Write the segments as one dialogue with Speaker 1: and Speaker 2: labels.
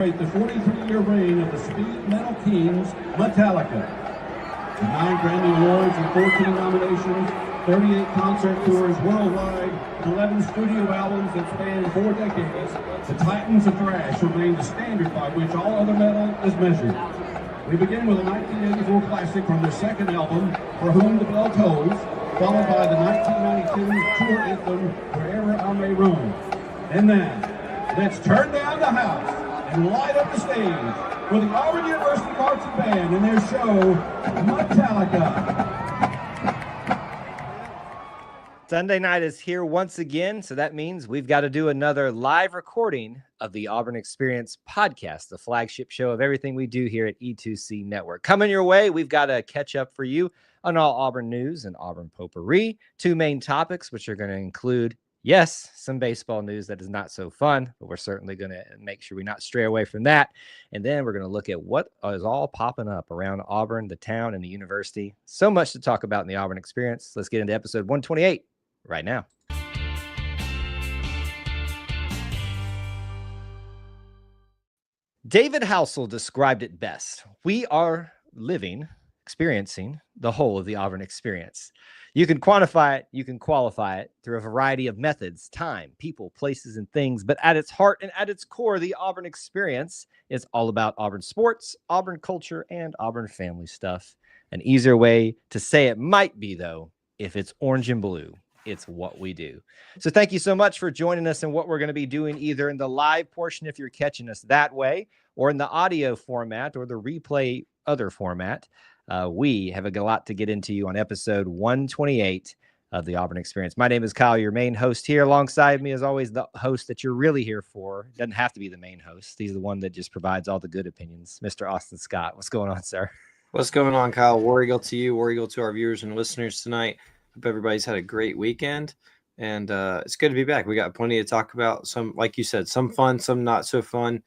Speaker 1: The 43-year reign of the speed metal kings, Metallica. 9 Grammy Awards and 14 nominations, 38 concert tours worldwide, 11 studio albums that span 4 decades, the Titans of Thrash remain the standard by which all other metal is measured. We begin with a 1984 classic from their second album, For Whom the Bell Tolls, followed by the 1992 tour anthem, Wherever I May Roam. And then, let's turn down the house and light up the stage with the Auburn University Marching Band and their show, Metallica.
Speaker 2: Sunday night is here once again, so that means we've got to do another live recording of the Auburn Experience podcast, the flagship show of everything we do here at E2C Network. Coming your way, we've got to catch up for you on all Auburn news and Auburn potpourri. 2 main topics, which are going to include, yes, some baseball news that is not so fun, but we're certainly going to make sure we not stray away from that. And then we're going to look at what is all popping up around Auburn, the town, and the university. So much to talk about in the Auburn Experience. Let's get into episode 128 right now. David Housel described it best. We are experiencing the whole of the Auburn Experience. You can quantify it, you can qualify it through a variety of methods, time, people, places, and things. But at its heart and at its core, the Auburn Experience is all about Auburn sports, Auburn culture, and Auburn family stuff. An easier way to say it might be, though, if it's orange and blue, it's what we do. So thank you so much for joining us in what we're going to be doing either in the live portion, if you're catching us that way, or in the audio format or the replay other format. We have a lot to get into you on episode 128 of the Auburn Experience. My name is Kyle, your main host here. Alongside me, as always, the host that you're really here for. Doesn't have to be the main host. He's the one that just provides all the good opinions, Mr. Austin Scott. What's going on, sir?
Speaker 3: What's going on, Kyle? War Eagle to you, War Eagle to our viewers and listeners tonight. Hope everybody's had a great weekend, and it's good to be back. We got plenty to talk about. Some, like you said, some fun, some not so fun.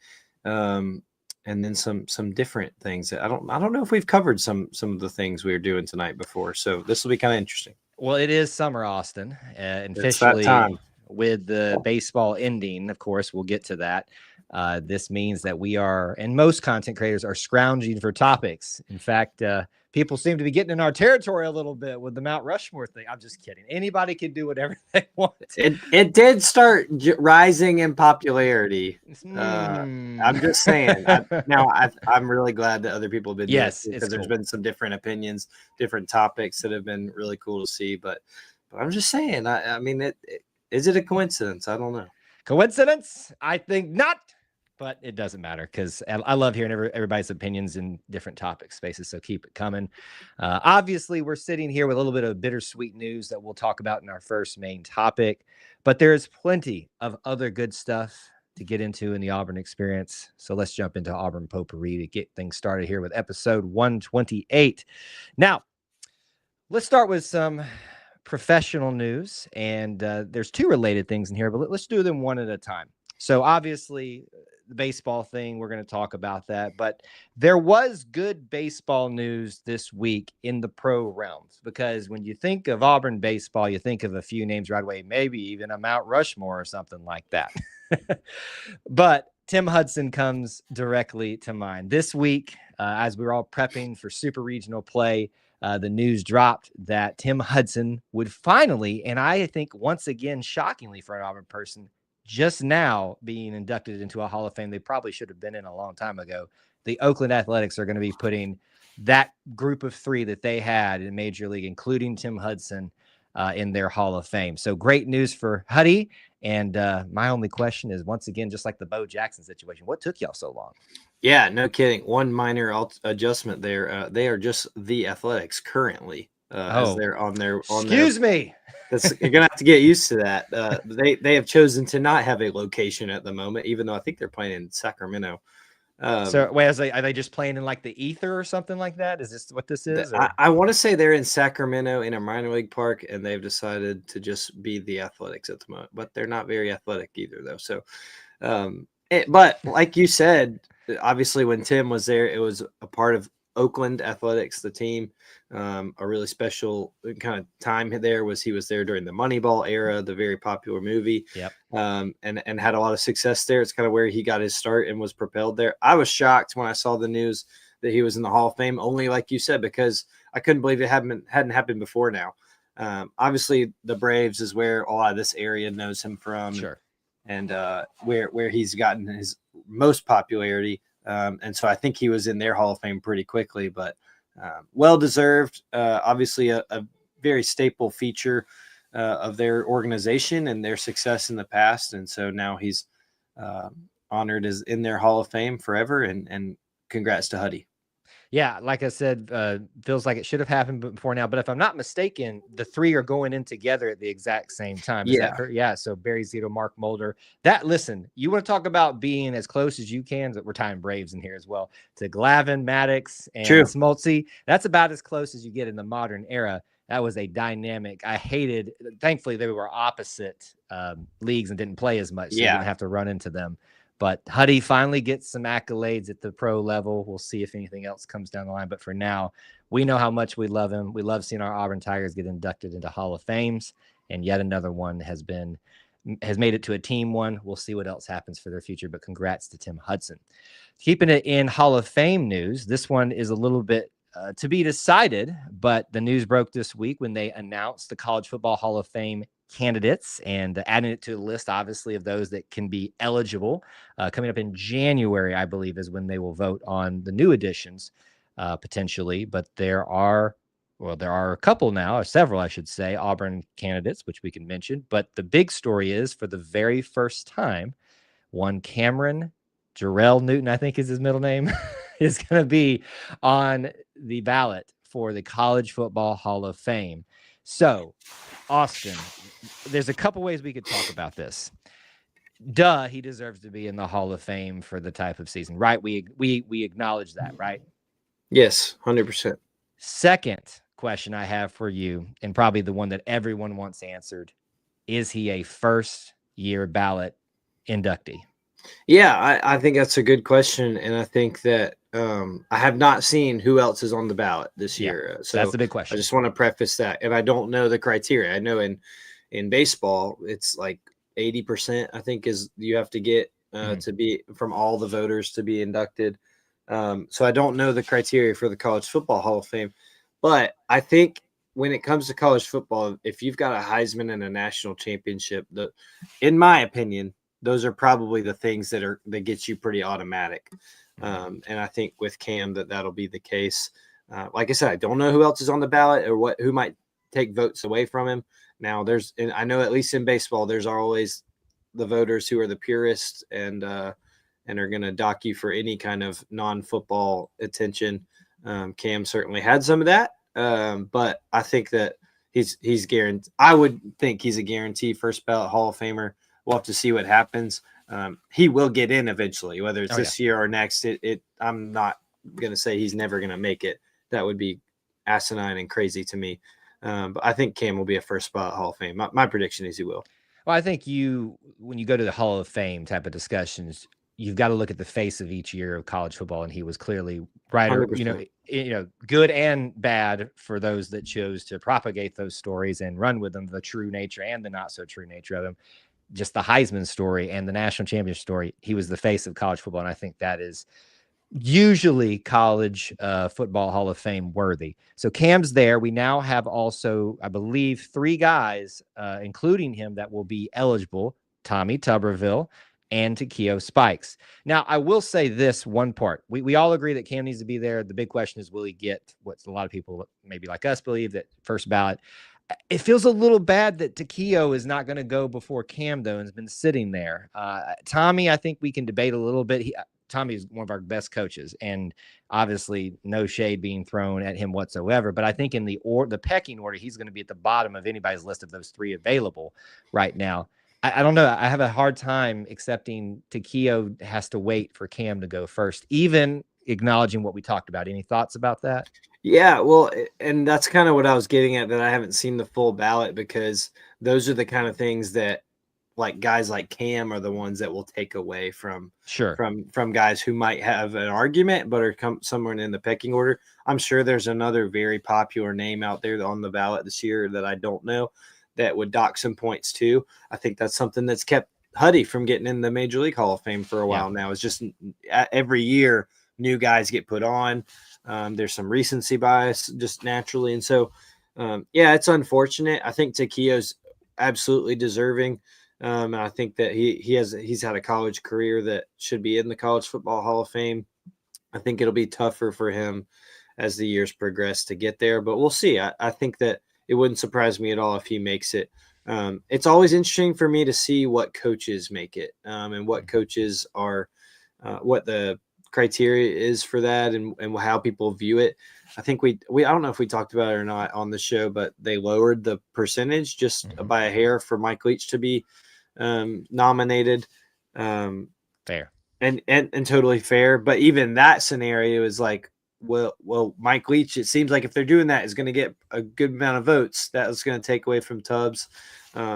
Speaker 3: And then some different things that I don't know if we've covered some of the things we were doing tonight before. So this will be kind of interesting.
Speaker 2: Well, it is summer, Austin, and
Speaker 3: it's officially that time.
Speaker 2: With the baseball ending. Of course, we'll get to that. This means that we are, and most content creators are scrounging for topics. In fact, people seem to be getting in our territory a little bit with the Mount Rushmore thing. I'm just kidding. Anybody can do whatever they want.
Speaker 3: It did start rising in popularity. I'm just saying. I'm really glad that other people have been doing it because there's been some different opinions, different topics that have been really cool to see. But I'm just saying. I mean, is it a coincidence? I don't know.
Speaker 2: Coincidence? I think not. But it doesn't matter because I love hearing everybody's opinions in different topic spaces. So keep it coming. Obviously, we're sitting here with a little bit of bittersweet news that we'll talk about in our first main topic. But there is plenty of other good stuff to get into in the Auburn Experience. So let's jump into Auburn potpourri to get things started here with episode 128. Now, let's start with some professional news. And there's 2 related things in here, but let's do them one at a time. So obviously, the baseball thing, we're going to talk about that. But there was good baseball news this week in the pro realms, because when you think of Auburn baseball, you think of a few names right away, maybe even a Mount Rushmore or something like that. But Tim Hudson comes directly to mind. This week, as we were all prepping for super regional play, the news dropped that Tim Hudson would finally, and I think once again, shockingly for an Auburn person, just now being inducted into a Hall of Fame they probably should have been in a long time ago. The Oakland Athletics are going to be putting that group of 3 that they had in Major League, including Tim Hudson, in their Hall of Fame. So great news for Huddy. And my only question is, once again, just like the Bo Jackson situation, what took y'all so long?
Speaker 3: Yeah, no kidding. One minor adjustment there. They are just the Athletics currently. As they're on their
Speaker 2: excuse me.
Speaker 3: You're gonna have to get used to that. They have chosen to not have a location at the moment, even though I think they're playing in Sacramento.
Speaker 2: So wait, are they just playing in like the ether or something like that? Is this what this is?
Speaker 3: I want to say they're in Sacramento in a minor league park, and they've decided to just be the Athletics at the moment. But they're not very athletic either, though. So, but like you said, obviously when Tim was there, it was a part of Oakland Athletics, the team. A really special kind of time there was he was there during the Moneyball era, the very popular movie.
Speaker 2: Yep.
Speaker 3: And had a lot of success there. It's kind of where he got his start and was propelled there. I was shocked when I saw the news that he was in the Hall of Fame, only like you said, because I couldn't believe it hadn't happened before now. Obviously, the Braves is where a lot of this area knows him from.
Speaker 2: Sure.
Speaker 3: And where he's gotten his most popularity. And so I think he was in their Hall of Fame pretty quickly, but well-deserved. Obviously, a very staple feature of their organization and their success in the past. And so now he's honored as in their Hall of Fame forever. And congrats to Huddy.
Speaker 2: Yeah, like I said, feels like it should have happened before now. But if I'm not mistaken, the three are going in together at the exact same time. Is that correct? Yeah. So Barry Zito, Mark Mulder. Listen, you want to talk about being as close as you can. We're tying Braves in here as well to Glavine, Maddox, and Smoltz. That's about as close as you get in the modern era. That was a dynamic. Thankfully, they were opposite leagues and didn't play as much. So you didn't have to run into them. But Huddy finally gets some accolades at the pro level. We'll see if anything else comes down the line. But for now, we know how much we love him. We love seeing our Auburn Tigers get inducted into Hall of Fames. And yet another one has made it to a team one. We'll see what else happens for their future. But congrats to Tim Hudson. Keeping it in Hall of Fame news, this one is a little bit to be decided. But the news broke this week when they announced the College Football Hall of Fame candidates and adding it to the list, obviously, of those that can be eligible. Coming up in January, I believe, is when they will vote on the new additions potentially. But there are a couple now, or several, I should say, Auburn candidates, which we can mention. But the big story is, for the very first time, one Cameron Jarrell Newton, I think is his middle name, is going to be on the ballot for the College Football Hall of Fame. So, Austin, there's a couple ways we could talk about this. He deserves to be in the Hall of Fame for the type of season, right? We acknowledge that, right?
Speaker 3: Yes, 100%.
Speaker 2: Second question I have for you, and probably the one that everyone wants answered, is he a first-year ballot inductee?
Speaker 3: Yeah, I think that's a good question, and I think that I have not seen who else is on the ballot this year. So
Speaker 2: that's the big question.
Speaker 3: I just want to preface that, and I don't know the criteria. I know in baseball, it's like 80%. I think is you have to get to be from all the voters to be inducted. So I don't know the criteria for the College Football Hall of Fame, but I think when it comes to college football, if you've got a Heisman and a national championship, in my opinion, those are probably the things that get you pretty automatic. And I think with Cam that'll be the case. Like I said, I don't know who else is on the ballot or who might take votes away from him. Now and I know at least in baseball, there's always the voters who are the purists and are going to dock you for any kind of non-football attention. Cam certainly had some of that. But I think that he's guaranteed. I would think he's a guarantee first ballot Hall of Famer. We'll have to see what happens. He will get in eventually, whether it's this year or next. I'm not going to say he's never going to make it. That would be asinine and crazy to me. But I think Cam will be a first spot Hall of Fame. My prediction is he will.
Speaker 2: Well, I think when you go to the Hall of Fame type of discussions, you've got to look at the face of each year of college football, and he was clearly right. Good and bad for those that chose to propagate those stories and run with them, the true nature and the not so true nature of them. Just the Heisman story and the national championship story. He was the face of college football. And I think that is usually college football Hall of Fame worthy. So Cam's there. We now have also, I believe, 3 guys, including him, that will be eligible: Tommy Tuberville and Takeo Spikes. Now, I will say this one part. We all agree that Cam needs to be there. The big question is, will he get what a lot of people, maybe like us, believe, that first ballot? It feels a little bad that Takeo is not going to go before Cam, though, and has been sitting there. Tommy, I think we can debate a little bit. Tommy is one of our best coaches, and obviously no shade being thrown at him whatsoever. But I think in the pecking order, he's going to be at the bottom of anybody's list of those 3 available right now. I don't know. I have a hard time accepting Takeo has to wait for Cam to go first, even acknowledging what we talked about. Any thoughts about that?
Speaker 3: Yeah, well, and that's kind of what I was getting at, that I haven't seen the full ballot, because those are the kind of things that like guys like Cam are the ones that will take away from
Speaker 2: Sure.
Speaker 3: from guys who might have an argument but are somewhere in the pecking order. I'm sure there's another very popular name out there on the ballot this year that I don't know that would dock some points too. I think that's something that's kept Huddy from getting in the Major League Hall of Fame for a while now. It's just every year new guys get put on. There's some recency bias just naturally. And so, it's unfortunate. I think Takio's absolutely deserving. And I think that he's had a college career that should be in the College Football Hall of Fame. I think it'll be tougher for him as the years progress to get there, but we'll see. I think that it wouldn't surprise me at all if he makes it. It's always interesting for me to see what coaches make it, and what coaches are, what the criteria is for that, and how people view it. I think we I don't know if we talked about it or not on the show, but they lowered the percentage just by a hair for Mike Leach to be nominated.
Speaker 2: Fair
Speaker 3: and totally fair. But even that scenario is like, well, Mike Leach, it seems like if they're doing that, is going to get a good amount of votes. That was going to take away from Tubbs.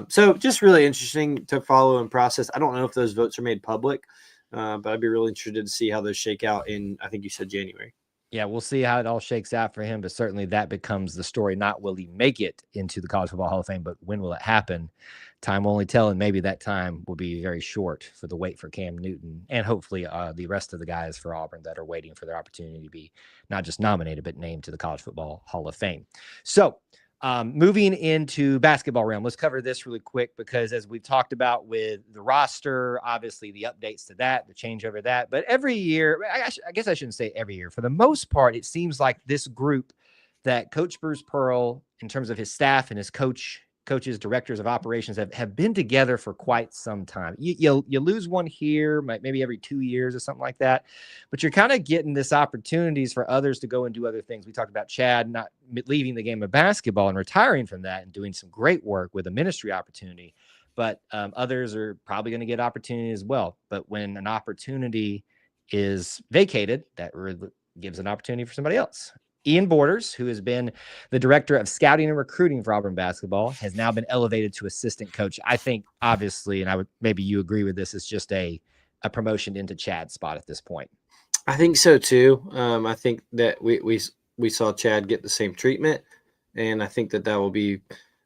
Speaker 3: So just really interesting to follow and process. I don't know if those votes are made public, but I'd be really interested to see how those shake out in, I think you said January.
Speaker 2: Yeah, we'll see how it all shakes out for him, but certainly that becomes the story. Not will he make it into the College Football Hall of Fame, but when will it happen? Time will only tell, and maybe that time will be very short for the wait for Cam Newton and hopefully the rest of the guys for Auburn that are waiting for their opportunity to be not just nominated, but named to the College Football Hall of Fame. So moving into basketball realm, let's cover this really quick because as we've talked about with the roster, obviously the updates to that, the changeover that, but every year, I guess I shouldn't say every year. For the most part, it seems like this group that Coach Bruce Pearl, in terms of his staff and his coaches, directors of operations have been together for quite some time. You lose one here, maybe every 2 years or something like that, but you're kind of getting this opportunities for others to go and do other things. We talked about Chad not leaving the game of basketball and retiring from that and doing some great work with a ministry opportunity, but others are probably going to get opportunity as well. But when an opportunity is vacated, that gives an opportunity for somebody else. Ian Borders, who has been the director of scouting and recruiting for Auburn basketball, has now been elevated to assistant coach. I think, obviously, and maybe you agree with this, it's just a promotion into Chad's spot at this point.
Speaker 3: I think so too. I think that we saw Chad get the same treatment, and I think that will be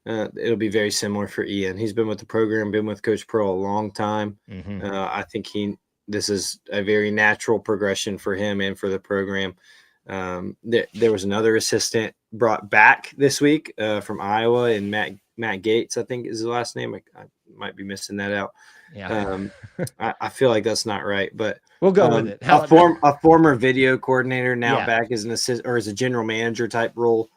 Speaker 3: it'll be very similar for Ian. He's been with the program, been with Coach Pearl a long time. I think this is a very natural progression for him and for the program. There was another assistant brought back this week from Iowa, and Matt Gates, I think is his last name. I might be missing that out.
Speaker 2: Yeah.
Speaker 3: I feel like that's not right, but
Speaker 2: we'll go with it.
Speaker 3: A former video coordinator now back as an assistant or as a general manager type role.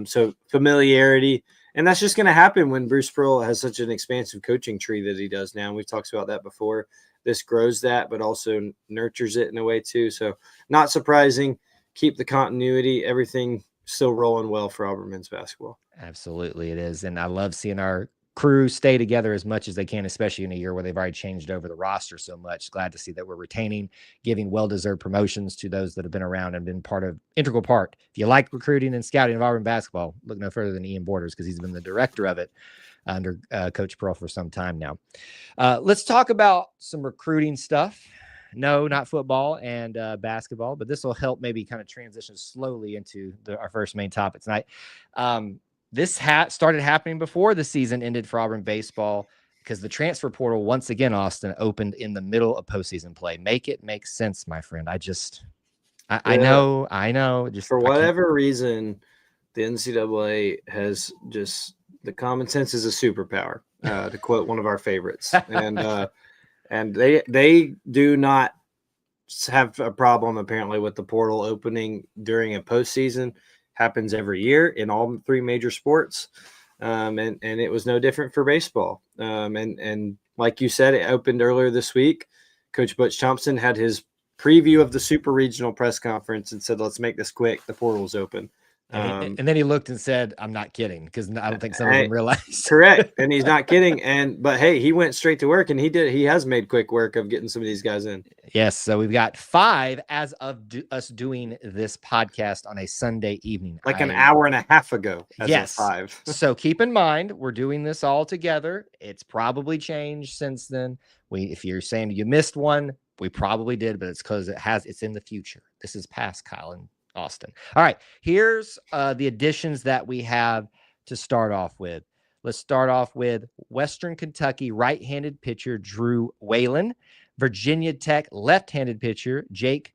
Speaker 3: So familiarity, and that's just going to happen when Bruce Pearl has such an expansive coaching tree that he does now. And we've talked about that before. This grows that, but also nurtures it in a way too. So not surprising. Keep the continuity, everything still rolling well for Auburn men's basketball.
Speaker 2: Absolutely it is. And I love seeing our crew stay together as much as they can, especially in a year where they've already changed over the roster so much. Glad to see that we're retaining, giving well-deserved promotions to those that have been around and been integral part. If you like recruiting and scouting of Auburn basketball, look no further than Ian Borders because he's been the director of it under Coach Pearl for some time now. Let's talk about some recruiting stuff. No, not football and basketball, but this will help maybe kind of transition slowly into our first main topic tonight. This started happening before the season ended for Auburn baseball because the transfer portal, once again, Austin, opened in the middle of postseason play. Make it make sense, my friend. I know. Just
Speaker 3: for whatever reason, the NCAA has just the common sense is a superpower, to quote one of our favorites. And they do not have a problem, apparently, with the portal opening during a postseason. Happens every year in all three major sports. And it was no different for baseball. And like you said, it opened earlier this week. Coach Butch Thompson had his preview of the super regional press conference and said, let's make this quick. The portal's open.
Speaker 2: And then he looked and said, "I'm not kidding," because I don't think some of them realized.
Speaker 3: Correct, and he's not kidding. But hey, he went straight to work, and he has made quick work of getting some of these guys in.
Speaker 2: Yes, so we've got 5 as of us doing this podcast on a Sunday evening,
Speaker 3: like an hour and a half ago.
Speaker 2: Yes,
Speaker 3: 5.
Speaker 2: So keep in mind, we're doing this all together. It's probably changed since then. If you're saying you missed one, we probably did, but it's because it's in the future. This is past Kyle and Austin. All right, here's the additions that we have to start off with. Let's start off with Western Kentucky right-handed pitcher Drew Whalen, Virginia Tech left-handed pitcher Jake.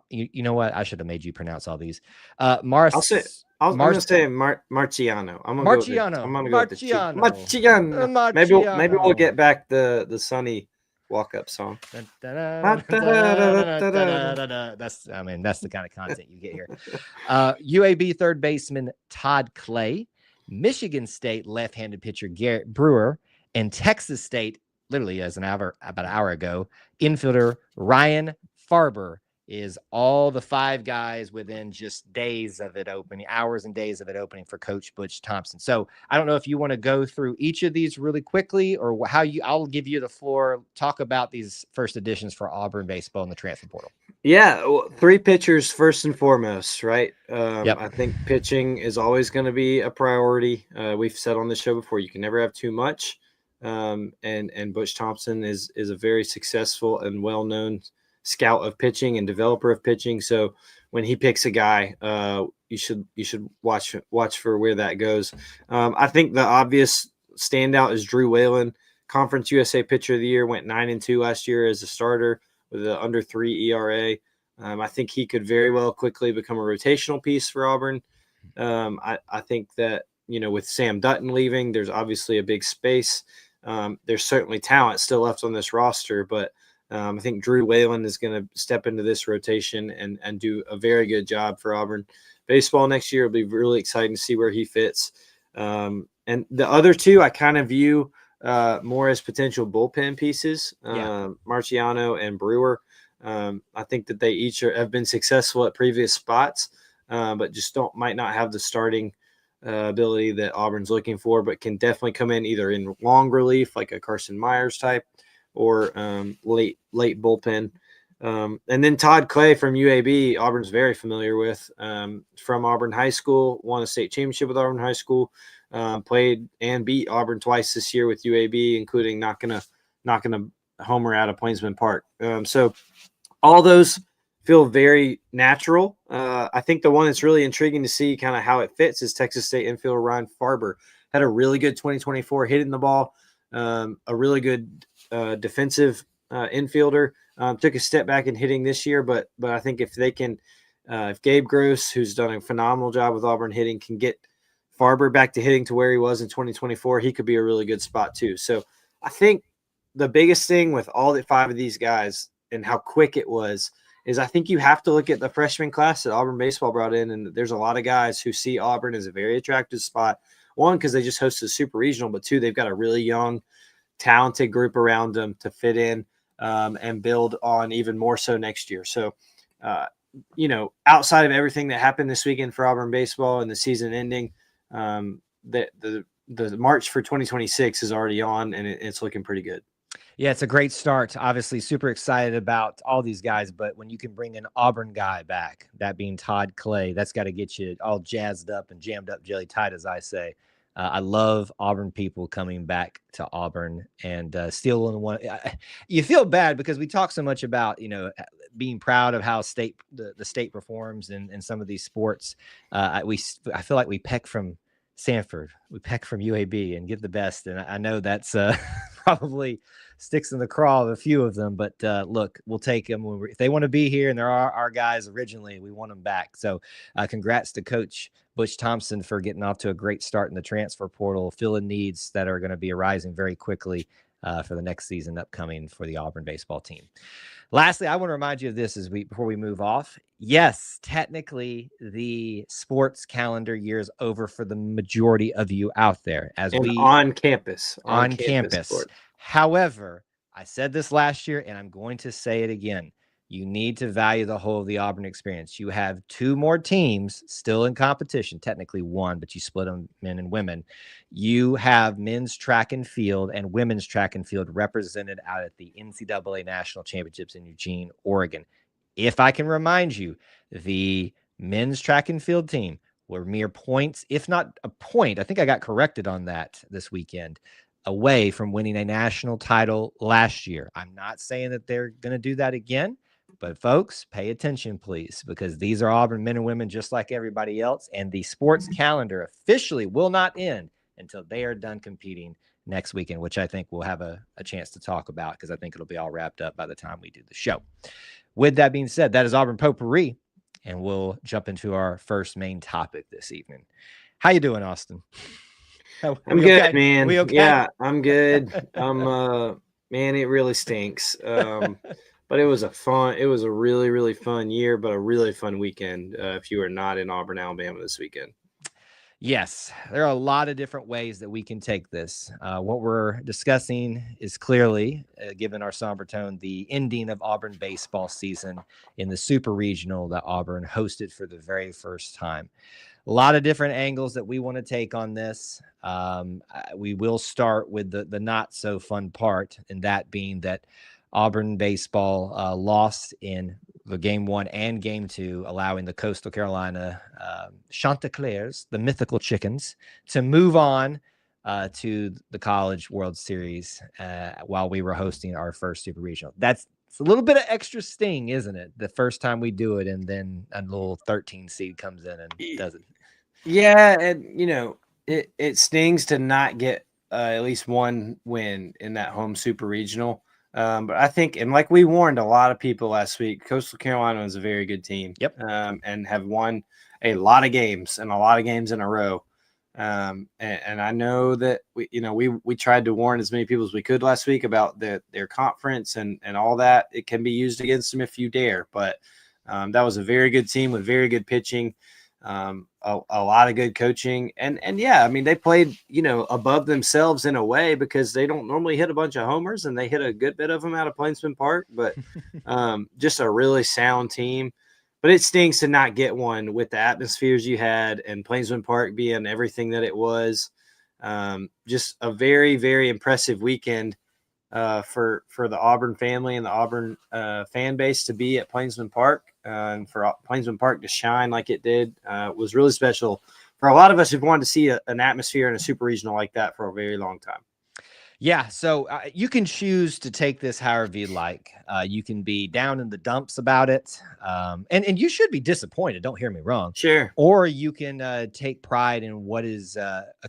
Speaker 2: You know what? I should have made you pronounce all these. I'm going to say
Speaker 3: Marciano. I'm going to go with Marciano. Maybe we'll get back the sunny walk-up song.
Speaker 2: That's the kind of content you get here. UAB third baseman Todd Clay, Michigan State left-handed pitcher Garrett Brewer, and Texas State, literally about an hour ago, infielder Ryan Farber is all the 5 guys within just days of it opening, hours and days of it opening for Coach Butch Thompson. So I don't know if you want to go through each of these really quickly or I'll give you the floor. Talk about these first additions for Auburn baseball in the transfer portal.
Speaker 3: Yeah, 3 pitchers first and foremost, right?
Speaker 2: Yep.
Speaker 3: I think pitching is always going to be a priority. We've said on the show before, you can never have too much. And Butch Thompson is a very successful and well-known scout of pitching and developer of pitching. So when he picks a guy, you should watch for where that goes. I think the obvious standout is Drew Whalen, Conference USA Pitcher of the Year, went 9-2 last year as a starter with an under 3 ERA. I think he could very well quickly become a rotational piece for Auburn. I think that, with Sam Dutton leaving, there's obviously a big space. There's certainly talent still left on this roster, but I think Drew Whalen is going to step into this rotation and do a very good job for Auburn baseball next year. It'll be really exciting to see where he fits. And the other 2 I kind of view more as potential bullpen pieces, Marciano and Brewer. I think that they each have been successful at previous spots, but just might not have the starting ability that Auburn's looking for, but can definitely come in either in long relief, like a Carson Myers type, or late bullpen. And then Todd Clay from UAB, Auburn's very familiar with, from Auburn High School, won a state championship with Auburn High School, played and beat Auburn twice this year with UAB, including knocking a homer out of Plainsman Park. So all those feel very natural. I think the one that's really intriguing to see kind of how it fits is Texas State infielder Ryan Farber. Had a really good 2024 hitting the ball, a really good defensive infielder. Took a step back in hitting this year, but I think if they can, if Gabe Gross, who's done a phenomenal job with Auburn hitting, can get Farber back to hitting to where he was in 2024, he could be a really good spot too. So I think the biggest thing with all 5 of these guys and how quick it was is I think you have to look at the freshman class that Auburn baseball brought in, and there's a lot of guys who see Auburn as a very attractive spot. 1, because they just hosted a super regional, but 2, they've got a really young, talented group around them to fit in and build on even more so next year. So, outside of everything that happened this weekend for Auburn baseball and the season ending, the March for 2026 is already on, and it's looking pretty good.
Speaker 2: Yeah, it's a great start. Obviously, super excited about all these guys, but when you can bring an Auburn guy back, that being Todd Clay, that's got to get you all jazzed up and jammed up, jelly tight, as I say. I love Auburn people coming back to Auburn and stealing one. You feel bad because we talk so much about, being proud of how the state performs in some of these sports. I feel like we peck from Sanford, we peck from UAB and get the best. And I know that's probably sticks in the craw of a few of them, but look, we'll take them if they want to be here, and there are our guys originally, we want them back. So congrats to Coach Butch Thompson for getting off to a great start in the transfer portal, filling needs that are going to be arising very quickly for the next season upcoming for the Auburn baseball team. Lastly, I want to remind you of this before we move off. Yes, technically the sports calendar year is over for the majority of you out there
Speaker 3: on campus.
Speaker 2: However, I said this last year and I'm going to say it again. you need to value the whole of the Auburn experience. You have 2 more teams still in competition, technically 1, but you split them men and women. You have men's track and field and women's track and field represented out at the NCAA National Championships in Eugene, Oregon. If I can remind you, the men's track and field team were mere points, if not a point. I think I got corrected on that this weekend, away from winning a national title last year. I'm not saying that they're going to do that again. But folks, pay attention, please, because these are Auburn men and women just like everybody else. And the sports calendar officially will not end until they are done competing next weekend, which I think we'll have a chance to talk about because I think it'll be all wrapped up by the time we do the show. With that being said, that is Auburn Potpourri, and we'll jump into our first main topic this evening. How you doing, Austin?
Speaker 3: I'm good, okay? Man.
Speaker 2: We okay?
Speaker 3: Yeah, I'm good. Man, it really stinks. But it was a really, really fun year, but a really fun weekend if you are not in Auburn, Alabama this weekend.
Speaker 2: Yes, there are a lot of different ways that we can take this. What we're discussing is clearly, given our somber tone, the ending of Auburn baseball season in the Super Regional that Auburn hosted for the very first time. A lot of different angles that we want to take on this. We will start with the not so fun part, and that being that Auburn baseball lost in the game 1 and game 2, allowing the Coastal Carolina Chanticleers, the mythical chickens, to move on to the College World Series while we were hosting our first Super Regional. It's a little bit of extra sting, isn't it? The first time we do it, and then a little 13 seed comes in and does it.
Speaker 3: Yeah, and it stings to not get at least one win in that home Super Regional. But I think, and like we warned a lot of people last week, Coastal Carolina is a very good team.
Speaker 2: Yep.
Speaker 3: And have won a lot of games and a lot of games in a row. And I know that we tried to warn as many people as we could last week about their conference and all that. It can be used against them if you dare. But that was a very good team with very good pitching. A lot of good coaching and yeah, I mean, they played, above themselves in a way because they don't normally hit a bunch of homers and they hit a good bit of them out of Plainsman Park, but just a really sound team. But it stings to not get one with the atmospheres you had and Plainsman Park being everything that it was. Just a very, very impressive weekend for the Auburn family and the Auburn fan base to be at Plainsman Park. And for Plainsman Park to shine like it did was really special for a lot of us who've wanted to see an atmosphere in a super regional like that for a very long time.
Speaker 2: Yeah, so you can choose to take this however you like. You can be down in the dumps about it, and you should be disappointed. Don't hear me wrong.
Speaker 3: Sure.
Speaker 2: Or you can take pride in what is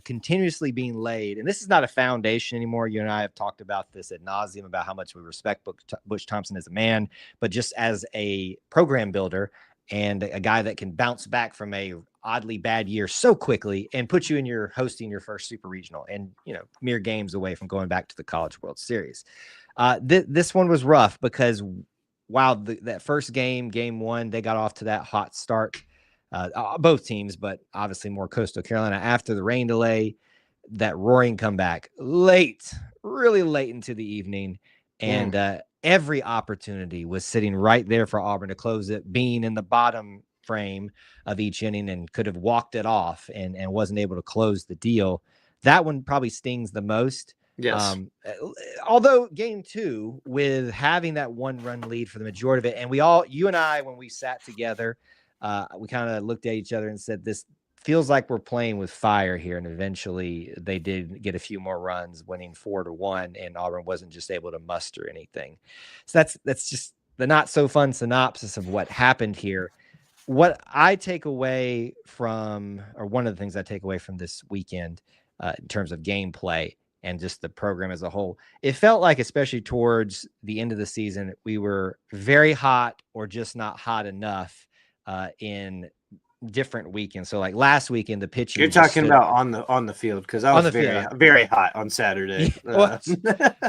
Speaker 2: continuously being laid. And this is not a foundation anymore. You and I have talked about this ad nauseum about how much we respect Butch Thompson as a man, but just as a program builder and a guy that can bounce back from a oddly bad year so quickly and put you in your hosting your first super regional and, mere games away from going back to the College World Series. This one was rough because while that first game 1, they got off to that hot start, both teams, but obviously more Coastal Carolina after the rain delay, that roaring comeback really late into the evening. And every opportunity was sitting right there for Auburn to close it, being in the bottom frame of each inning and could have walked it off and wasn't able to close the deal. That one probably stings the most.
Speaker 3: Yes.
Speaker 2: Although game 2, with having that 1-run lead for the majority of it, and you and I, when we sat together, we kind of looked at each other and said, this feels like we're playing with fire here. And eventually they did get a few more runs, winning 4-1, and Auburn wasn't just able to muster anything. So that's just the not so fun synopsis of what happened here. What I take away from, or one of the things I take away from this weekend in terms of gameplay and just the program as a whole, it felt like, especially towards the end of the season, we were very hot or just not hot enough in different weekends. So like last weekend, the pitching.
Speaker 3: You're talking about on the field, because I was very hot on Saturday.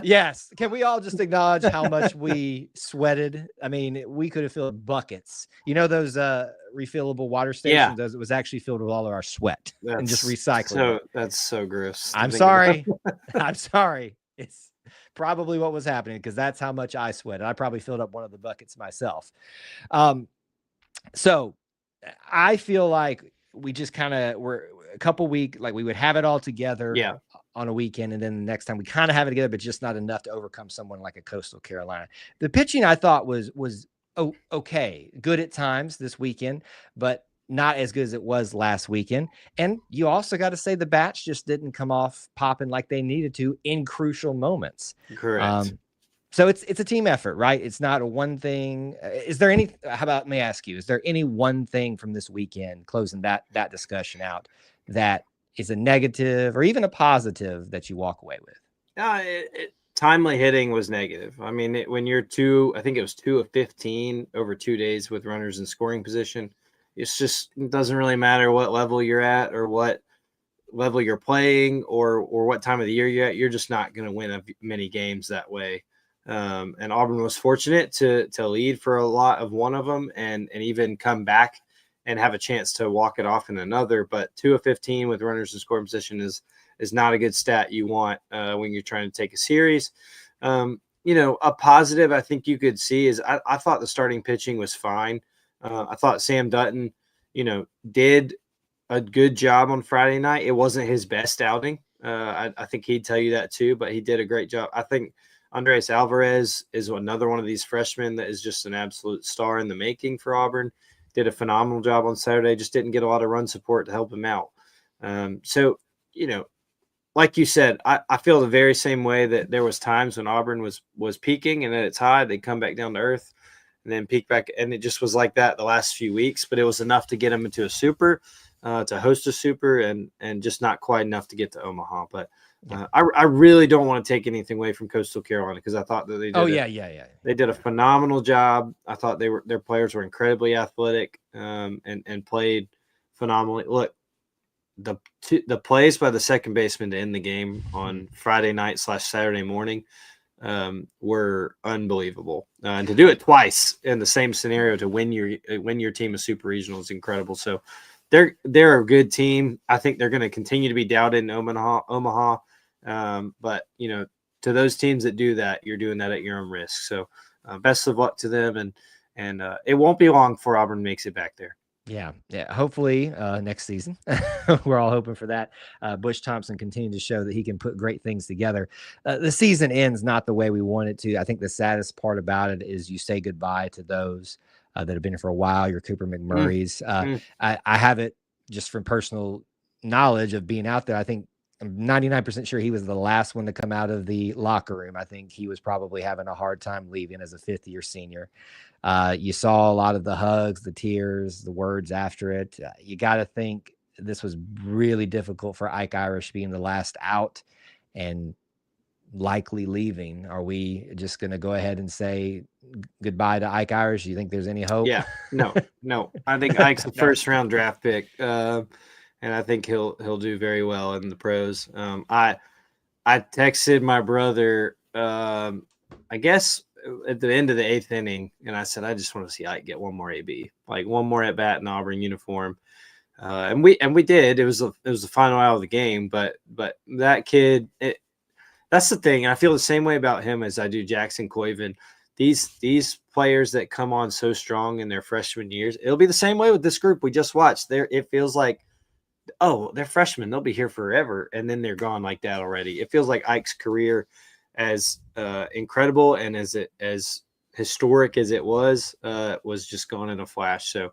Speaker 2: Yes. Can we all just acknowledge how much we sweated? I mean, we could have filled buckets. Those refillable water stations? Yeah. It was actually filled with all of our sweat and just recycling.
Speaker 3: That's so gross.
Speaker 2: I'm sorry. I'm sorry. probably what was happening, because that's how much I sweated. I probably filled up one of the buckets myself. So I feel like we just kind of were a couple weeks, like we would have it all together on a weekend, and then the next time we kind of have it together, but just not enough to overcome someone like a Coastal Carolina. The pitching I thought was okay, good at times this weekend, but not as good as it was last weekend. And you also got to say the bats just didn't come off popping like they needed to in crucial moments.
Speaker 3: Correct.
Speaker 2: So it's a team effort, right? It's not a one thing. Is there any, how about, let me ask you, is there any one thing from this weekend, closing that discussion out, that is a negative or even a positive that you walk away with?
Speaker 3: Timely hitting was negative. I mean, when you're I think it was 2 of 15 over 2 days with runners in scoring position, it doesn't really matter what level you're at or what level you're playing or what time of the year you're at. You're just not going to win many games that way. And Auburn was fortunate to lead for a lot of one of them and even come back and have a chance to walk it off in another. But 2 of 15 with runners in scoring position is not a good stat you want when you're trying to take a series. A positive I think you could see is I thought the starting pitching was fine. I thought Sam Dutton, did a good job on Friday night. It wasn't his best outing. I think he'd tell you that too, but he did a great job. I think Andres Alvarez is another one of these freshmen that is just an absolute star in the making for Auburn. Did a phenomenal job on Saturday, just didn't get a lot of run support to help him out. Like you said, I feel the very same way that there was times when Auburn was peaking and at its high, they'd come back down to earth and then peak back. And it just was like that the last few weeks, but it was enough to get them into a super, to host a super, and just not quite enough to get to Omaha. But I really don't want to take anything away from Coastal Carolina, because I thought that they did they did a phenomenal job. I thought their players were incredibly athletic and played phenomenally. Look, the plays by the second baseman to end the game on Friday night / Saturday morning were unbelievable. And to do it twice in the same scenario to win your team a super regional is incredible. So they're a good team. I think they're going to continue to be doubted in Omaha. But to those teams that do that, you're doing that at your own risk. So best of luck to them, and it won't be long before Auburn makes it back there.
Speaker 2: Yeah. Hopefully next season. We're all hoping for that. Bush Thompson continued to show that he can put great things together. The season ends not the way we want it to. I think the saddest part about it is you say goodbye to those that have been here for a while. Your Cooper McMurray's. I have it just from personal knowledge of being out there. I think I'm 99% sure he was the last one to come out of the locker room. I think he was probably having a hard time leaving as a fifth-year senior. You saw a lot of the hugs, the tears, the words after it. You got to think this was really difficult for Ike Irish being the last out and likely leaving. Are we just going to go ahead and say goodbye to Ike Irish? Do you think there's any hope?
Speaker 3: Yeah, no. I think Ike's a first-round draft pick, and I think he'll do very well in the pros. I texted my brother, I guess, at the end of the 8th inning, and I said, I just want to see Ike get one more AB, like one more at bat in Auburn uniform, and we did. It was the final out of the game, but that kid, that's the thing. And I feel the same way about him as I do Jackson Coyven. These players that come on so strong in their freshman years, it'll be the same way with this group we just watched. It feels like, oh, they're freshmen, they'll be here forever, and then they're gone like that already. It feels like Ike's career, as incredible and as historic as it was just gone in a flash. So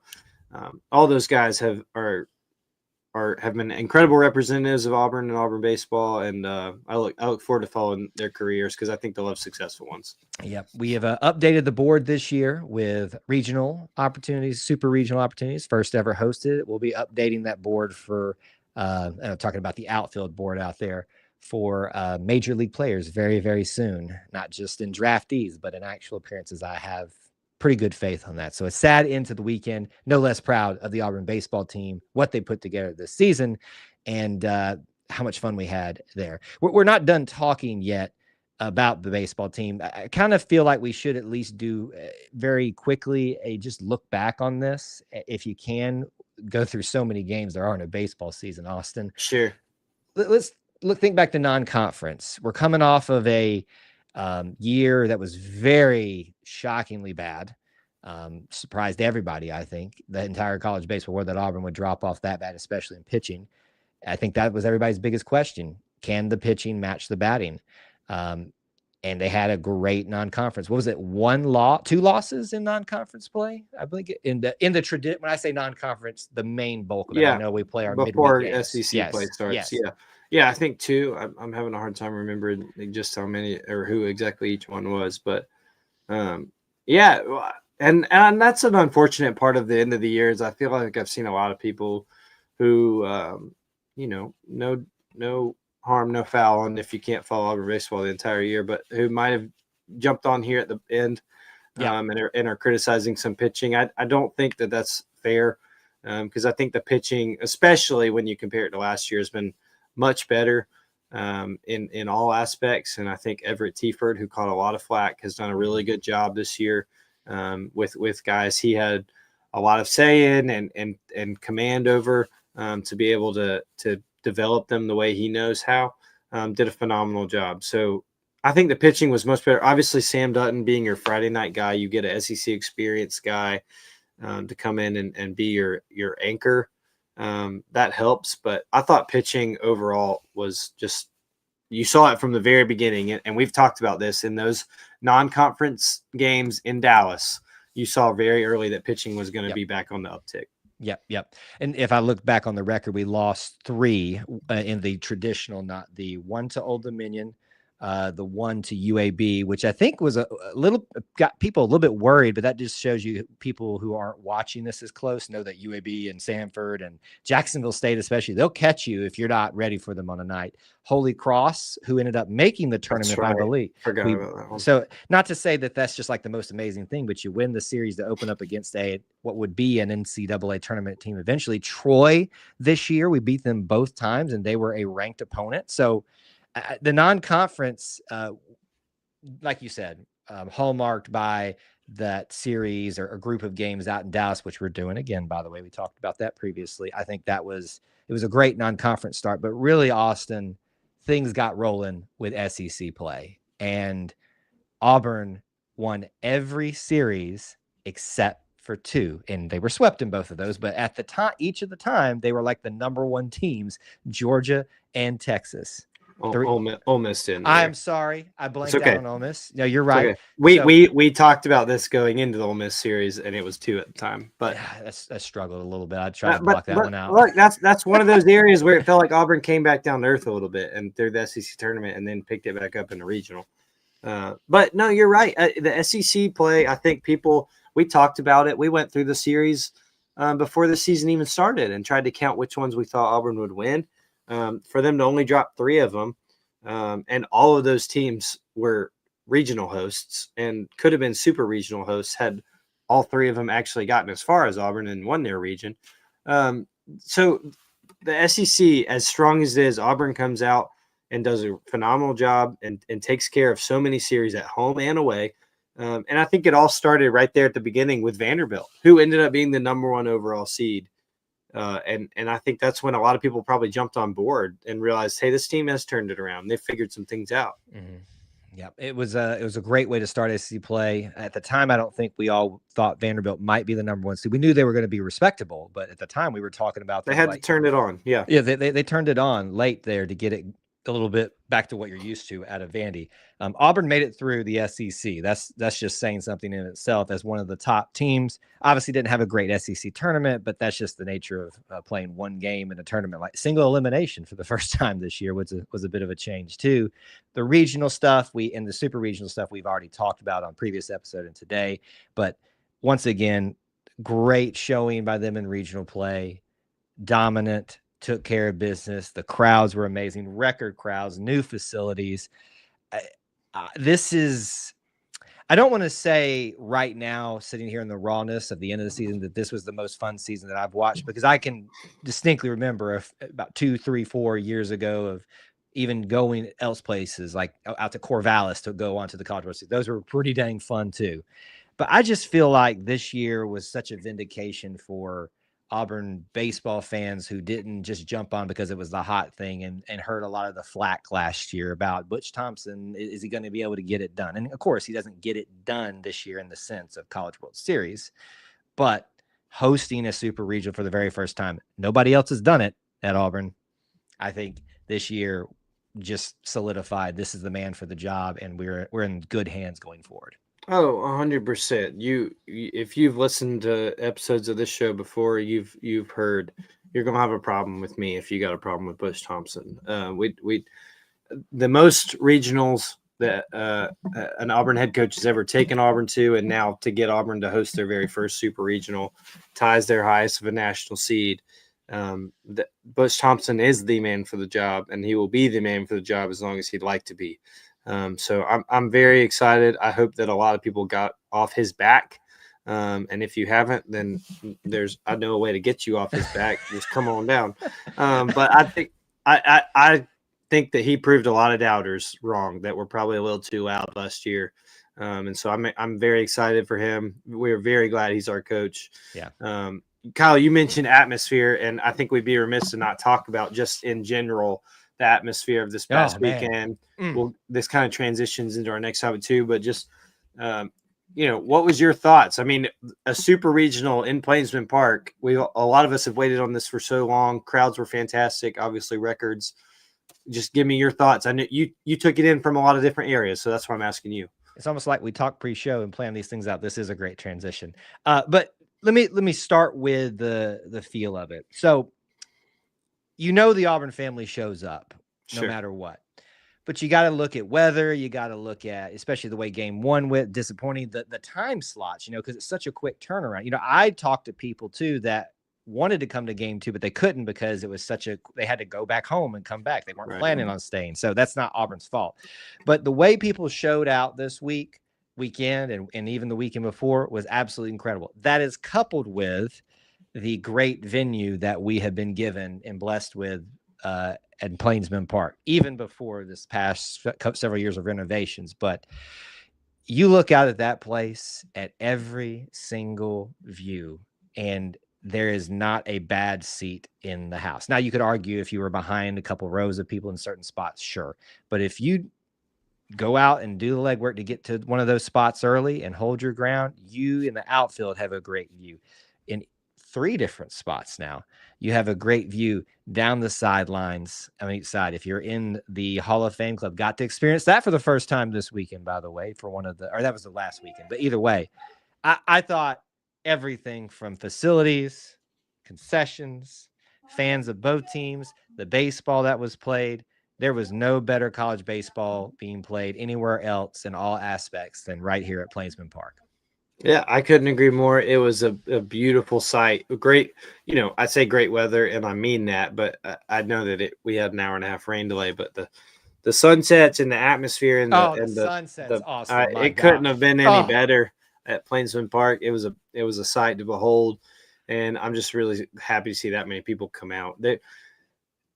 Speaker 3: all those guys have been incredible representatives of Auburn and Auburn baseball, and I look forward to following their careers, because I think they'll have successful ones. Yep,
Speaker 2: we have updated the board this year with regional opportunities, super regional opportunities, first ever hosted. We'll be updating that board for talking about the outfield board out there for major league players very, very soon, not just in draftees, but in actual appearances. I have pretty good faith on that. So a sad end to the weekend, no less proud of the Auburn baseball team, what they put together this season, and how much fun we had there. We're not done talking yet about the baseball team. I kind of feel like we should at least do very quickly just look back on this. If you can go through so many games there are in a baseball season, Austin.
Speaker 3: Sure.
Speaker 2: Let's think back to non-conference. We're coming off of a year that was very shockingly bad. Surprised everybody, I think. The entire college baseball world that Auburn would drop off that bad, especially in pitching. I think that was everybody's biggest question. Can the pitching match the batting? And they had a great non-conference. What was it? Two losses in non-conference play? I believe in the tradition. When I say non-conference, the main bulk of it. I know we play our
Speaker 3: before
Speaker 2: midweek games.
Speaker 3: SEC play starts. Yeah. I think two. I'm having a hard time remembering just how many or who exactly each one was, but yeah. And that's an unfortunate part of the end of the year is I feel like I've seen a lot of people who, no harm, no foul, and if you can't follow Auburn baseball the entire year, but who might have jumped on here at the end and are criticizing some pitching. I don't think that that's fair because I think the pitching, especially when you compare it to last year, has been much better in all aspects. And I think Everett Tiford, who caught a lot of flack, has done a really good job this year with guys he had a lot of say in and command over to be able to develop them the way he knows how. Did a phenomenal job. So I think the pitching was much better. Obviously, Sam Dutton being your Friday night guy, you get an SEC experience guy to come in and be your anchor. That helps. But I thought pitching overall was just, you saw it from the very beginning. And we've talked about this in those non-conference games in Dallas. You saw very early that pitching was going to be back on the uptick.
Speaker 2: Yep. And if I look back on the record, we lost 3 in the traditional, not the 1 to Old Dominion, the 1 to UAB, which I think was got people a little bit worried, but that just shows you people who aren't watching this as close know that UAB and Samford and Jacksonville State, especially, they'll catch you if you're not ready for them on a night. Holy Cross, who ended up making the tournament, I believe.
Speaker 3: Forgot about that one.
Speaker 2: So not to say that that's just like the most amazing thing, but you win the series to open up against what would be an NCAA tournament team eventually. Troy this year, we beat them both times, and they were a ranked opponent. So the non-conference, like you said, hallmarked by that series or group of games out in Dallas, which we're doing again, by the way. We talked about that previously. I think it was a great non-conference start, but really, Austin, things got rolling with SEC play, and Auburn won every series except for 2, and they were swept in both of those. But at the time, each of the time, they were like the number 1 teams, Georgia and Texas.
Speaker 3: Ole Miss didn't.
Speaker 2: I'm sorry, I blanked out on Ole Miss. No, you're right.
Speaker 3: Okay. We talked about this going into the Ole Miss series, and it was 2 at the time. But
Speaker 2: I struggled a little bit. I tried to block that one out.
Speaker 3: Look, that's one of those areas where it felt like Auburn came back down to earth a little bit and through the SEC tournament, and then picked it back up in the regional. But no, you're right. The SEC play, I think we talked about it. We went through the series before the season even started and tried to count which ones we thought Auburn would win. For them to only drop 3 of them, and all of those teams were regional hosts and could have been super regional hosts had all 3 of them actually gotten as far as Auburn and won their region. So the SEC, as strong as it is, Auburn comes out and does a phenomenal job and takes care of so many series at home and away. And I think it all started right there at the beginning with Vanderbilt, who ended up being the number 1 overall seed. And I think that's when a lot of people probably jumped on board and realized, hey, this team has turned it around. They figured some things out.
Speaker 2: Mm-hmm. Yeah, it was a great way to start SEC play. At the time, I don't think we all thought Vanderbilt might be the number 1 seed. We knew they were going to be respectable, but at the time we were talking about
Speaker 3: they had to turn it on. Yeah,
Speaker 2: they turned it on late there to get it a little bit back to what you're used to out of Vandy. Auburn made it through the SEC. That's just saying something in itself as one of the top teams. Obviously didn't have a great SEC tournament, but that's just the nature of playing one game in a tournament, like single elimination for the first time this year was a bit of a change too. The regional stuff and the super regional stuff we've already talked about on previous episode and today, but once again, great showing by them in regional play, dominant, took care of business. The crowds were amazing, record crowds, new facilities. I don't want to say right now, sitting here in the rawness of the end of the season, that this was the most fun season that I've watched, because I can distinctly remember about 2, 3, 4 years ago of even going else places, like out to Corvallis to go on to the College World Series. Those were pretty dang fun too. But I just feel like this year was such a vindication for Auburn baseball fans who didn't just jump on because it was the hot thing and heard a lot of the flack last year about Butch Thompson. Is he going to be able to get it done? And of course, he doesn't get it done this year in the sense of College World Series, but hosting a super regional for the very first time. Nobody else has done it at Auburn. I think this year just solidified this is the man for the job, and we're in good hands going forward.
Speaker 3: Oh, 100%. If you've listened to episodes of this show before, you've heard you're gonna have a problem with me if you got a problem with Butch Thompson. We the most regionals that an Auburn head coach has ever taken Auburn to, and now to get Auburn to host their very first super regional ties their highest of a national seed. Butch Thompson is the man for the job, and he will be the man for the job as long as he'd like to be. So I'm very excited. I hope that a lot of people got off his back. And if you haven't, then I know a way to get you off his back. Just come on down. But I think I think that he proved a lot of doubters wrong that were probably a little too loud last year. And so I'm very excited for him. We're very glad he's our coach.
Speaker 2: Yeah.
Speaker 3: Kyle, you mentioned atmosphere, and I think we'd be remiss to not talk about just in general the atmosphere of this past weekend. Well, this kind of transitions into our next topic too, but just what was your thoughts? I mean, a super regional in Plainsman Park. A lot of us have waited on this for so long. Crowds were fantastic, obviously records. Just give me your thoughts. I know you took it in from a lot of different areas, so that's why I'm asking you.
Speaker 2: It's almost like we talk pre-show and plan these things out. This is a great transition. But let me start with the feel of it. So, the Auburn family shows up no matter what. But you got to look at weather. You got to look at, especially the way game one went, disappointing, the time slots, because it's such a quick turnaround. I talked to people too that wanted to come to game two, but they couldn't because it was they had to go back home and come back. They weren't planning on staying. So that's not Auburn's fault. But the way people showed out this weekend, and even the weekend before was absolutely incredible. That is coupled with the great venue that we have been given and blessed with at Plainsman Park, even before this past several years of renovations. But you look out at that place at every single view, and there is not a bad seat in the house. Now, you could argue if you were behind a couple rows of people in certain spots, sure. But if you go out and do the legwork to get to one of those spots early and hold your ground, you in the outfield have a great view. In 3 different spots now, you have a great view down the sidelines on each side. If you're in the Hall of Fame Club, got to experience that for the first time this weekend, by the way, that was the last weekend. But either way, I thought everything from facilities, concessions, fans of both teams, the baseball that was played, there was no better college baseball being played anywhere else in all aspects than right here at Plainsman Park.
Speaker 3: Yeah, I couldn't agree more. It was a beautiful sight. Great, I say great weather, and I mean that, but I know that we had an hour and a half rain delay, but the sunsets and the atmosphere and the
Speaker 2: sunsets, awesome.
Speaker 3: It couldn't have been any better at Plainsman Park. It was a sight to behold, and I'm just really happy to see that many people come out.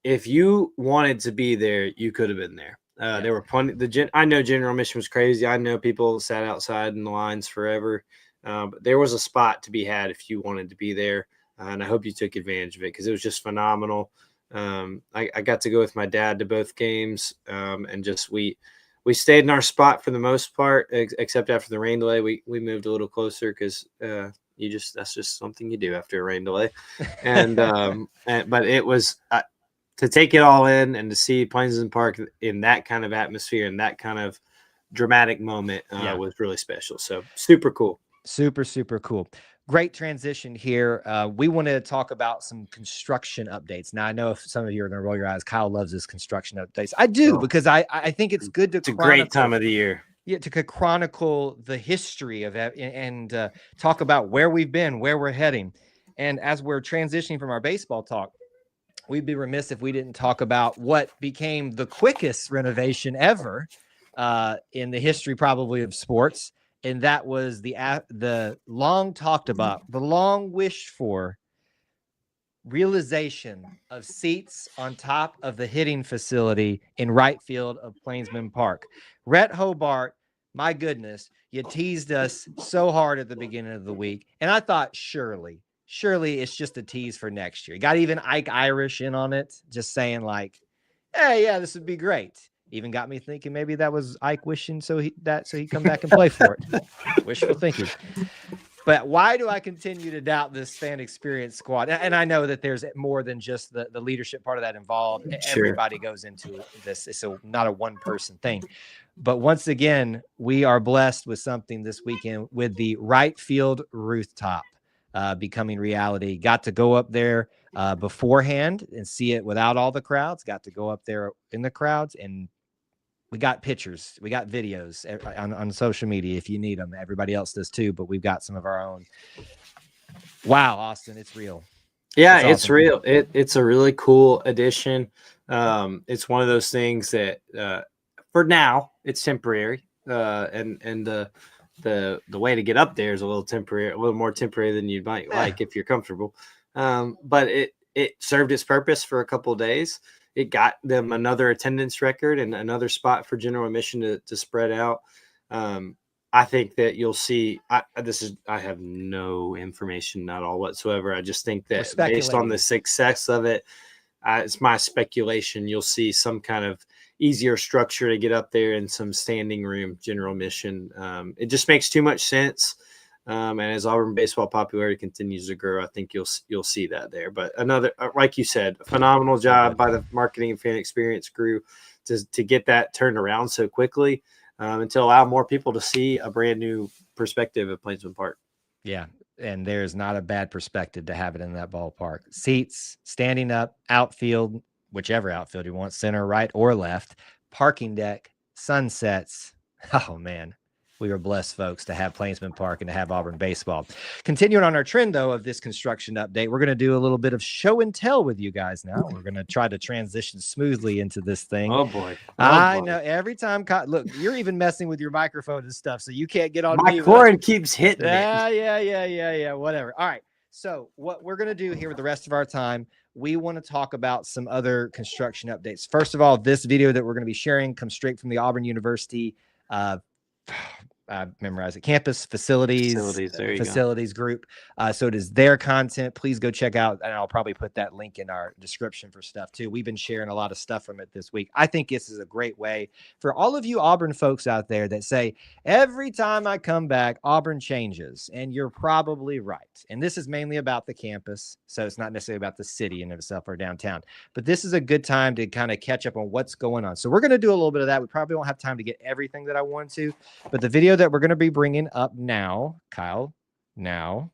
Speaker 3: If you wanted to be there, you could have been there. There were plenty. I know general admission was crazy. I know people sat outside in the lines forever. But there was a spot to be had if you wanted to be there. And I hope you took advantage of it because it was just phenomenal. I got to go with my dad to both games. And just we stayed in our spot for the most part, except after the rain delay. We moved a little closer because that's just something you do after a rain delay. And but it was to take it all in and to see Plainsman Park in that kind of atmosphere and that kind of dramatic moment was really special. So super cool.
Speaker 2: Super, super cool. Great transition here. We wanted to talk about some construction updates. Now, I know if some of you are going to roll your eyes, Kyle loves his construction updates. I do, because I think it's good to
Speaker 3: It's a great time of the year.
Speaker 2: Yeah, to chronicle the history of it and talk about where we've been, where we're heading. And as we're transitioning from our baseball talk, we'd be remiss if we didn't talk about what became the quickest renovation ever in the history probably of sports. And that was the long talked about, the long wished for realization of seats on top of the hitting facility in right field of Plainsman Park. Rhett Hobart, my goodness, you teased us so hard at the beginning of the week. And I thought, surely surely it's just a tease for next year. Got even Ike Irish in on it, just saying like, hey, yeah, this would be great. Even got me thinking maybe that was Ike wishing so he'd come back and play for it. Wishful thinking. But why do I continue to doubt this fan experience squad? And I know that there's more than just the leadership part of that involved.
Speaker 3: Sure.
Speaker 2: Everybody goes into this. It's not a one-person thing. But once again, we are blessed with something this weekend with the right field rooftop becoming reality. Got to go up there beforehand and see it without all the crowds. Got to go up there in the crowds, and we got pictures, we got videos on social media if you need them. Everybody else does too, but we've got some of our own. Wow, Austin, it's real.
Speaker 3: Yeah,
Speaker 2: It's
Speaker 3: it's
Speaker 2: awesome.
Speaker 3: real. It's a really cool addition. It's one of those things that for now it's temporary, and the way to get up there is a little more temporary than you might like if you're comfortable. But it served its purpose for a couple of days. It got them another attendance record and another spot for general admission to spread out. I think that you'll see. I have no information at all whatsoever. I just think that based on the success of it, it's my speculation. You'll see some kind of easier structure to get up there and some standing room general admission. It just makes too much sense. And as Auburn baseball popularity continues to grow, I think you'll see that there. But another, like you said, a phenomenal job by the marketing and fan experience crew to get that turned around so quickly, and to allow more people to see a brand new perspective of Plainsman Park.
Speaker 2: Yeah, and there's not a bad perspective to have it in that ballpark. Seats, standing up, outfield, whichever outfield you want, center, right, or left, parking deck, sunsets. Oh man. We are blessed, folks, to have Plainsman Park and to have Auburn baseball. Continuing on our trend, though, of this construction update, we're going to do a little bit of show and tell with you guys now. We're going to try to transition smoothly into this thing.
Speaker 3: Oh, boy.
Speaker 2: I know every time. Look, you're even messing with your microphone and stuff, so you can't get on
Speaker 3: my cord keeps hitting it.
Speaker 2: Yeah, whatever. All right. So what we're going to do here with the rest of our time, we want to talk about some other construction updates. First of all, this video that we're going to be sharing comes straight from the Auburn University memorize it, campus facilities group. So it is their content. Please go check out, and I'll probably put that link in our description for stuff too. We've been sharing a lot of stuff from it this week. I think this is a great way for all of you Auburn folks out there that say, every time I come back, Auburn changes. And you're probably right. And this is mainly about the campus. So it's not necessarily about the city in itself or downtown, but this is a good time to kind of catch up on what's going on. So we're going to do a little bit of that. We probably won't have time to get everything that I want to, but the video that we're going to be bringing up now, Kyle, there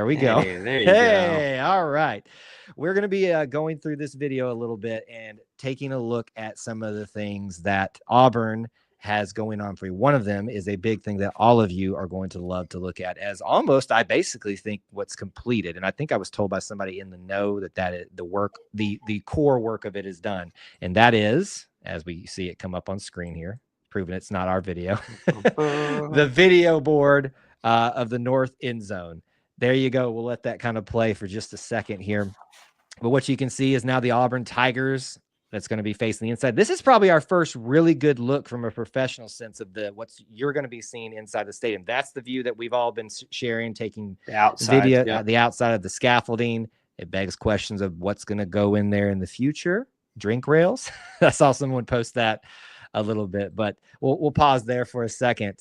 Speaker 2: we go.
Speaker 3: Hey, there you go.
Speaker 2: All right. We're going to be going through this video a little bit and taking a look at some of the things that Auburn has going on for you. One of them is a big thing that all of you are going to love to look at, as almost, I basically think, what's completed. And I think I was told by somebody in the know that is the work, the core work of it is done. And that is, as we see it come up on screen here, proving it's not our video, the video board of the north end zone. There you go. We'll let that kind of play for just a second here. But what you can see is now the Auburn Tigers that's going to be facing the inside. This is probably our first really good look from a professional sense of what's you're going to be seeing inside the stadium. That's the view that we've all been sharing, taking
Speaker 3: the outside,
Speaker 2: video, the outside of the scaffolding. It begs questions of what's going to go in there in the future. Drink rails. I saw someone post that a little bit, but we'll pause there for a second.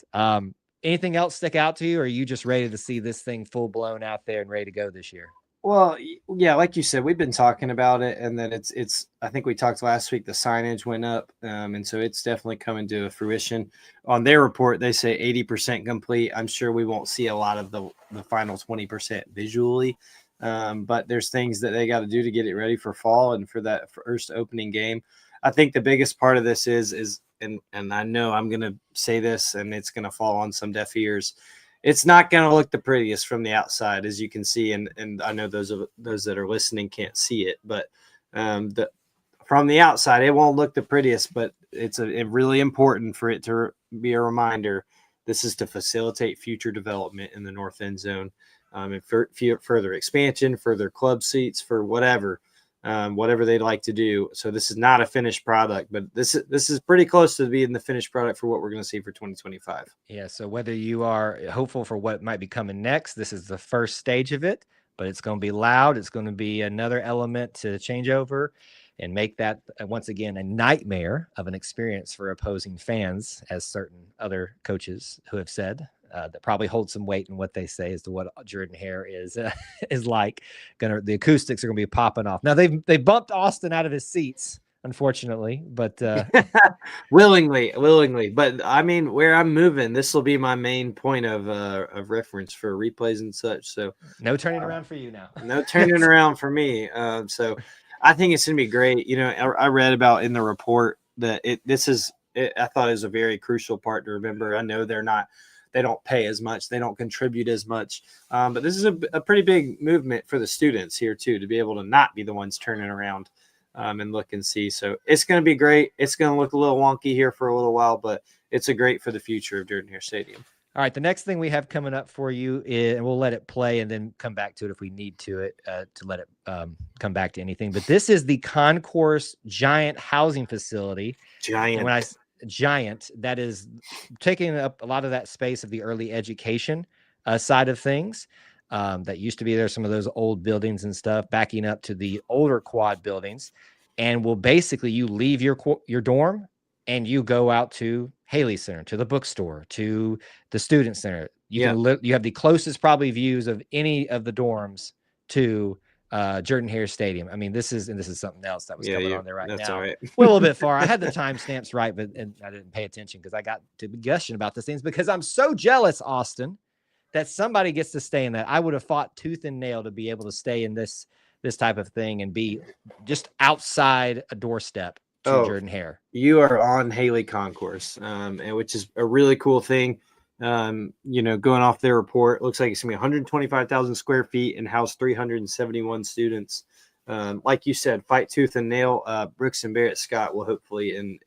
Speaker 2: Anything else stick out to you, or are you just ready to see this thing full blown out there and ready to go this year?
Speaker 3: Well, yeah, like you said, we've been talking about it, and that it's. I think we talked last week. The signage went up, and so it's definitely coming to fruition. On their report, they say 80% complete. I'm sure we won't see a lot of the final 20% visually, but there's things that they got to do to get it ready for fall and for that first opening game. I think the biggest part of this is, and I know I'm going to say this, and it's going to fall on some deaf ears. It's not going to look the prettiest from the outside, as you can see, and I know those that are listening can't see it, but from the outside, it won't look the prettiest. But it's really important for it to be a reminder. This is to facilitate future development in the north end zone, and for further expansion, further club seats, for whatever. whatever they'd like to do. So this is not a finished product, but this is pretty close to being the finished product for what we're going to see for 2025.
Speaker 2: Yeah. So whether you are hopeful for what might be coming next, this is the first stage of it, but it's going to be loud. It's going to be another element to change over and make that, once again, a nightmare of an experience for opposing fans, as certain other coaches who have said. That probably holds some weight in what they say as to what Jordan-Hare is like. The acoustics are gonna be popping off. Now they bumped Austin out of his seats, unfortunately, but
Speaker 3: willingly. But I mean, where I'm moving, this will be my main point of reference for replays and such. So
Speaker 2: no turning around for you now.
Speaker 3: No turning around for me. So I think it's gonna be great. You know, I read about in the report that I thought it was a very crucial part to remember. I know they don't pay as much, they don't contribute as much, but this is a pretty big movement for the students here too, to be able to not be the ones turning around and look and see. So it's going to be great. It's going to look a little wonky here for a little while, but it's a great for the future of Jordan-Hare Stadium.
Speaker 2: All right, the next thing we have coming up for you is, and we'll let it play and then come back to it if we need to let it come back to anything. But this is the Concourse Giant Housing Facility. Giant, that is taking up a lot of that space of the early education side of things that used to be there, some of those old buildings and stuff, backing up to the older quad buildings, and will basically, you leave your dorm and you go out to Haley Center, to the bookstore, to the student center. You have the closest probably views of any of the dorms to Jordan-Hare Stadium. I mean, this is something else that was coming on there right now.
Speaker 3: All right.
Speaker 2: We're a little bit far. I had the timestamps right, but I didn't pay attention because I got to be gushing about these things because I'm so jealous, Austin, that somebody gets to stay in that. I would have fought tooth and nail to be able to stay in this type of thing and be just outside a doorstep to Jordan-Hare.
Speaker 3: You are on Haley Concourse, and which is a really cool thing. Going off their report, it looks like it's gonna be 125,000 square feet and house 371 students. Like you said, fight tooth and nail. Brooks and Barrett Scott will hopefully in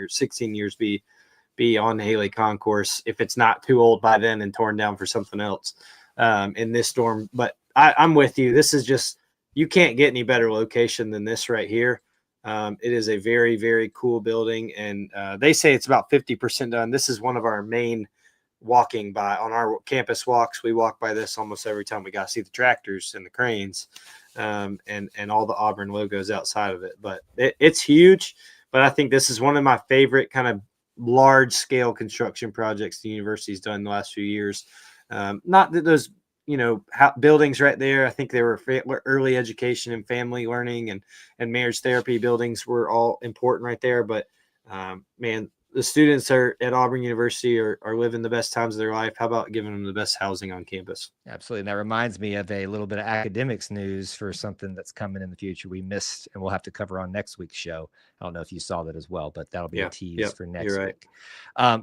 Speaker 3: 16 years be on Haley Concourse if it's not too old by then and torn down for something else in this dorm. But I'm with you. This is just, you can't get any better location than this right here. It is a very, very cool building, and they say it's about 50% done. This is one of our main walking by on our campus walks. We walk by this almost every time. We got to see the tractors and the cranes and all the Auburn logos outside of it. But it's huge. But I think this is one of my favorite kind of large scale construction projects the university's done in the last few years. Not that those, buildings right there, I think they were early education and family learning and marriage therapy buildings were all important right there. But man, the students at Auburn University are living the best times of their life. How about giving them the best housing on campus?
Speaker 2: Absolutely. And that reminds me of a little bit of academics news for something that's coming in the future we missed and we'll have to cover on next week's show. I don't know if you saw that as well, but that'll be a tease for next week.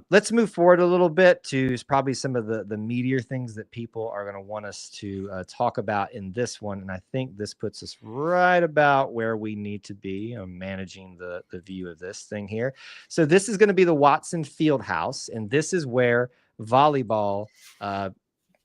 Speaker 2: Let's move forward a little bit to probably some of the meatier things that people are going to want us to talk about in this one. And I think this puts us right about where we need to be managing the view of this thing here. So this is going to be the Watson Fieldhouse, and this is where volleyball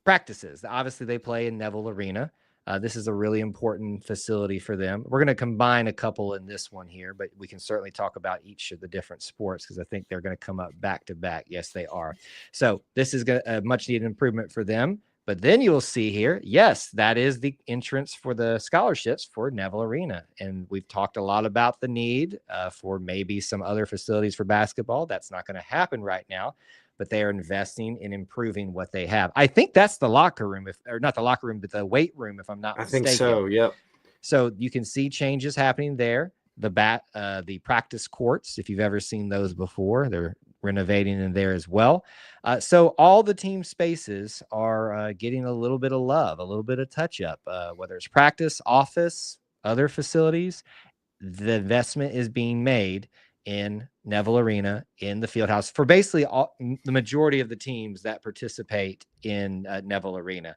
Speaker 2: practices. Obviously, they play in Neville Arena. This is a really important facility for them. We're going to combine a couple in this one here, but we can certainly talk about each of the different sports because I think they're going to come up back to back. Yes, they are. So this is a much needed improvement for them. But then you'll see here, yes, that is the entrance for the scholarships for Neville Arena. And we've talked a lot about the need for maybe some other facilities for basketball. That's not going to happen right now, but they are investing in improving what they have. I think that's the locker room, or not the locker room, but the weight room, if I'm not mistaken.
Speaker 3: I think so, yep.
Speaker 2: So you can see changes happening there. The practice courts, if you've ever seen those before, they're renovating in there as well. So all the team spaces are getting a little bit of love, a little bit of touch up, whether it's practice, office, other facilities. The investment is being made in Neville Arena, in the Fieldhouse, for basically the majority of the teams that participate in Neville Arena.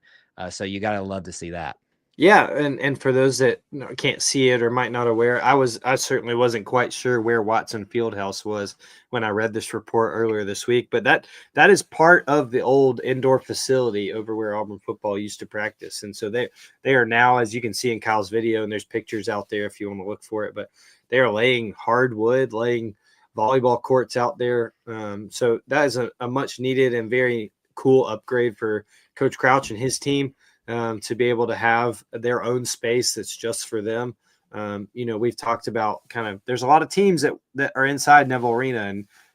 Speaker 2: So you got to love to see that.
Speaker 3: Yeah, and for those that can't see it or might not aware, I certainly wasn't quite sure where Watson Fieldhouse was when I read this report earlier this week, but that is part of the old indoor facility over where Auburn football used to practice. And so they are now, as you can see in Kyle's video, and there's pictures out there if you want to look for it, but they are laying hardwood, laying volleyball courts out there. So that is a much needed and very cool upgrade for Coach Crouch and his team, to be able to have their own space that's just for them. We've talked about there's a lot of teams that are inside Neville Arena,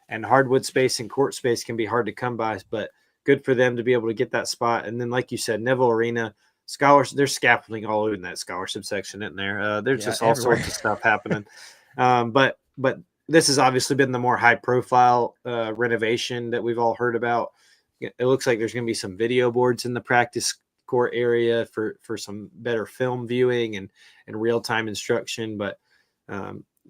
Speaker 3: and hardwood space and court space can be hard to come by, but good for them to be able to get that spot. And then, like you said, Neville Arena scholars, there's scaffolding all over in that scholarship section in there. There's just all
Speaker 2: everywhere.
Speaker 3: sorts of stuff happening. But this has obviously been the more high profile renovation that we've all heard about. It looks like there's going to be some video boards in the practice court area for some better film viewing and real-time instruction. But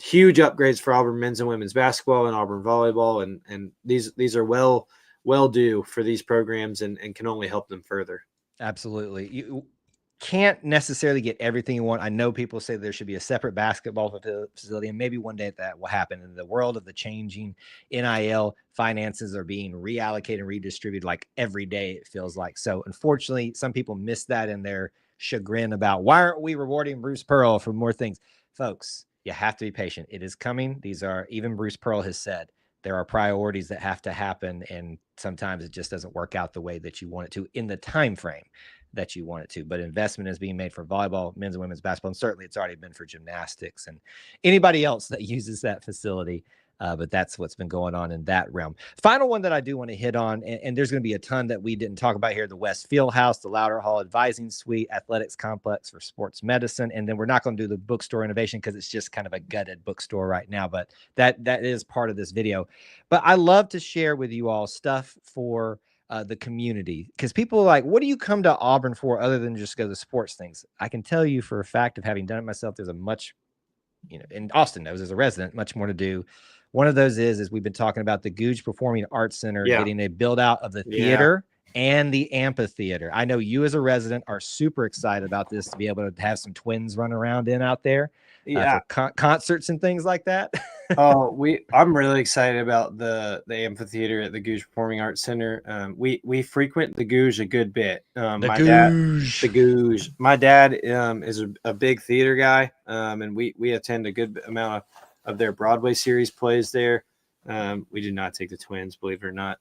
Speaker 3: huge upgrades for Auburn men's and women's basketball and Auburn volleyball, and these are well due for these programs, and can only help them further.
Speaker 2: Absolutely. You can't necessarily get everything you want. I know people say there should be a separate basketball facility, and maybe one day that will happen. In the world of the changing NIL, finances are being reallocated and redistributed like every day, it feels like. So unfortunately, some people miss that in their chagrin about why aren't we rewarding Bruce Pearl for more things. Folks, you have to be patient. It is coming. These are, even Bruce Pearl has said, there are priorities that have to happen, and sometimes it just doesn't work out the way that you want it to in the time frame that you want it to. But investment is being made for volleyball, men's and women's basketball, and certainly it's already been for gymnastics and anybody else that uses that facility. But that's what's been going on in that realm. Final one that I do want to hit on, and there's going to be a ton that we didn't talk about here: the West Field House, the Louder Hall Advising Suite, Athletics Complex for Sports Medicine, and then we're not going to do the bookstore innovation because it's just kind of a gutted bookstore right now. But that is part of this video. But I love to share with you all stuff for the community, because people are like, what do you come to Auburn for other than just go to sports things? I can tell you for a fact of having done it myself, there's a much, and Austin knows as a resident, much more to do. One of those is we've been talking about the Gouge Performing Arts Center, getting a build out of the theater and the amphitheater. I know you as a resident are super excited about this, to be able to have some twins run around in out there for concerts and things like that.
Speaker 3: I'm really excited about the amphitheater at the Gouge Performing Arts Center. We frequent the Gouge a good bit. The Gouge. My dad is a big theater guy, and we attend a good amount of their Broadway series plays there. We did not take the twins, believe it or not.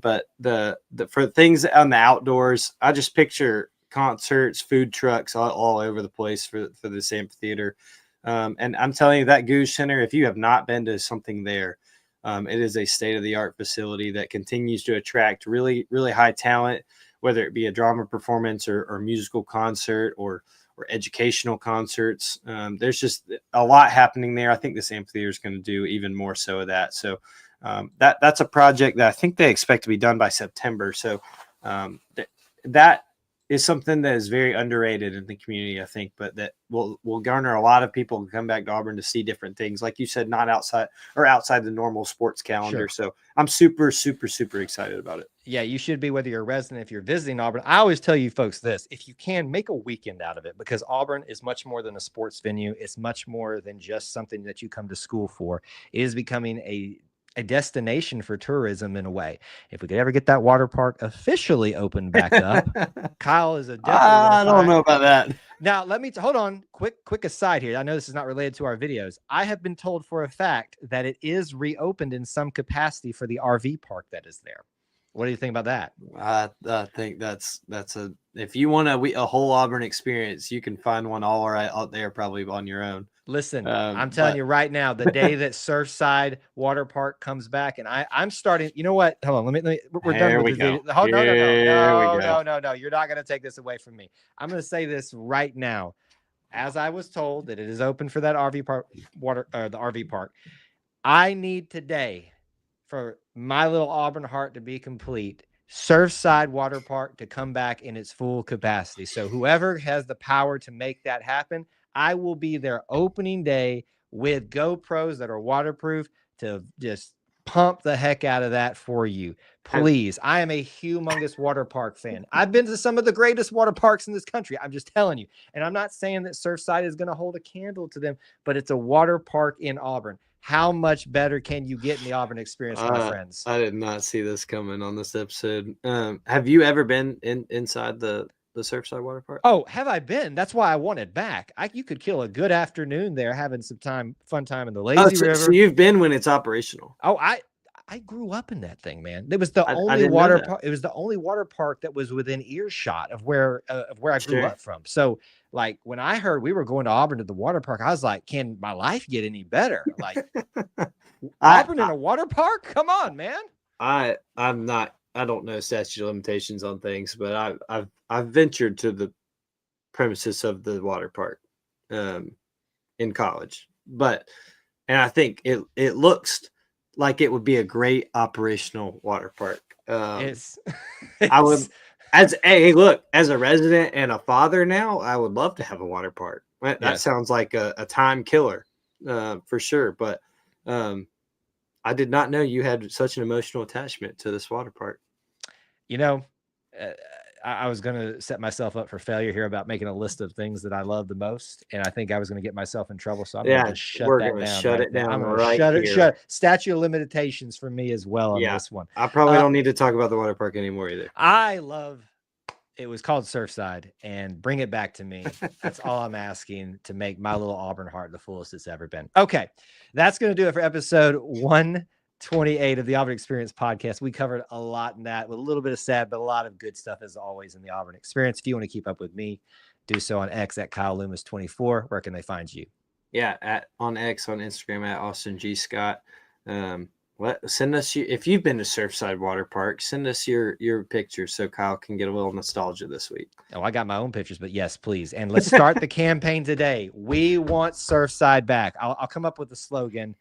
Speaker 3: But the for things on the outdoors, I just picture concerts, food trucks all over the place for this amphitheater. And I'm telling you, that Gouge Center, if you have not been to something there, it is a state-of-the-art facility that continues to attract really, really high talent, whether it be a drama performance or musical concert or educational concerts. There's just a lot happening there. I think this amphitheater is going to do even more so of that. So that's a project that I think they expect to be done by September. So that is something that is very underrated in the community, I think, but that will garner a lot of people to come back to Auburn to see different things. Like you said, not outside the normal sports calendar. Sure. So I'm super, super, super excited about it.
Speaker 2: Yeah, you should be, whether you're a resident, if you're visiting Auburn. I always tell you folks this: if you can, make a weekend out of it, because Auburn is much more than a sports venue. It's much more than just something that you come to school for. It is becoming a destination for tourism in a way. If we could ever get that water park officially opened back up, Kyle is a definitely.
Speaker 3: I don't know about that.
Speaker 2: Now, let me hold on. Quick aside here. I know this is not related to our videos. I have been told for a fact that it is reopened in some capacity for the RV park that is there. What do you think about that?
Speaker 3: I think that's a, if you want a whole Auburn experience, you can find one all right out there, probably on your own.
Speaker 2: Listen, I'm telling you right now, the day that Surfside Water Park comes back, and I'm starting. You know what? Hold on. Let me. We're done with this video. Oh, no. You're not going to take this away from me. I'm going to say this right now. As I was told that it is open for that RV park, the RV park, I need today, for my little Auburn heart to be complete, Surfside Water Park to come back in its full capacity. So whoever has the power to make that happen, I will be there opening day with GoPros that are waterproof to just pump the heck out of that for you. Please. I am a humongous water park fan. I've been to some of the greatest water parks in this country. I'm just telling you. And I'm not saying that Surfside is going to hold a candle to them, but it's a water park in Auburn. How much better can you get in the Auburn experience, my friends?
Speaker 3: I did not see this coming on this episode. Have you ever been inside the Surfside water park?
Speaker 2: Oh, have I been? That's why I want it back. You could kill a good afternoon there having some fun time in the lazy river.
Speaker 3: So you've been when it's operational.
Speaker 2: Oh, I grew up in that thing, man. It was the only
Speaker 3: didn't
Speaker 2: water
Speaker 3: know that.
Speaker 2: park. It was the only water park that was within earshot of where I grew up from. So, like, when I heard we were going to Auburn to the water park, I was like, "Can my life get any better?" Like, Auburn in a water park? Come on, man.
Speaker 3: I'm not. I don't know statute of limitations on things, but I've ventured to the premises of the water park, in college. And I think it looks like it would be a great operational water park. I would, as a resident and a father now, I would love to have a water park. That sounds like a time killer, for sure. But I did not know you had such an emotional attachment to this water park.
Speaker 2: You know, I was going to set myself up for failure here about making a list of things that I love the most, and I think I was going to get myself in trouble. So I'm going to shut it down. I'm going to shut statute of limitations for me as well on this one.
Speaker 3: I probably don't need to talk about the water park anymore either.
Speaker 2: It was called Surfside, and bring it back to me. That's all I'm asking to make my little Auburn heart the fullest it's ever been. Okay, that's going to do it for episode 128 of the Auburn Experience podcast. We covered a lot in that with a little bit of sad, but a lot of good stuff as always in the Auburn Experience. If you want to keep up with me, do so on X at Kyle Loomis 24. Where can they find you?
Speaker 3: Yeah, on X, on Instagram at Austin G Scott. Send us if you've been to Surfside Water Park, send us your pictures so Kyle can get a little nostalgia this week.
Speaker 2: Oh, I got my own pictures, but yes, please. And let's start the campaign today. We want Surfside back. I'll come up with a slogan.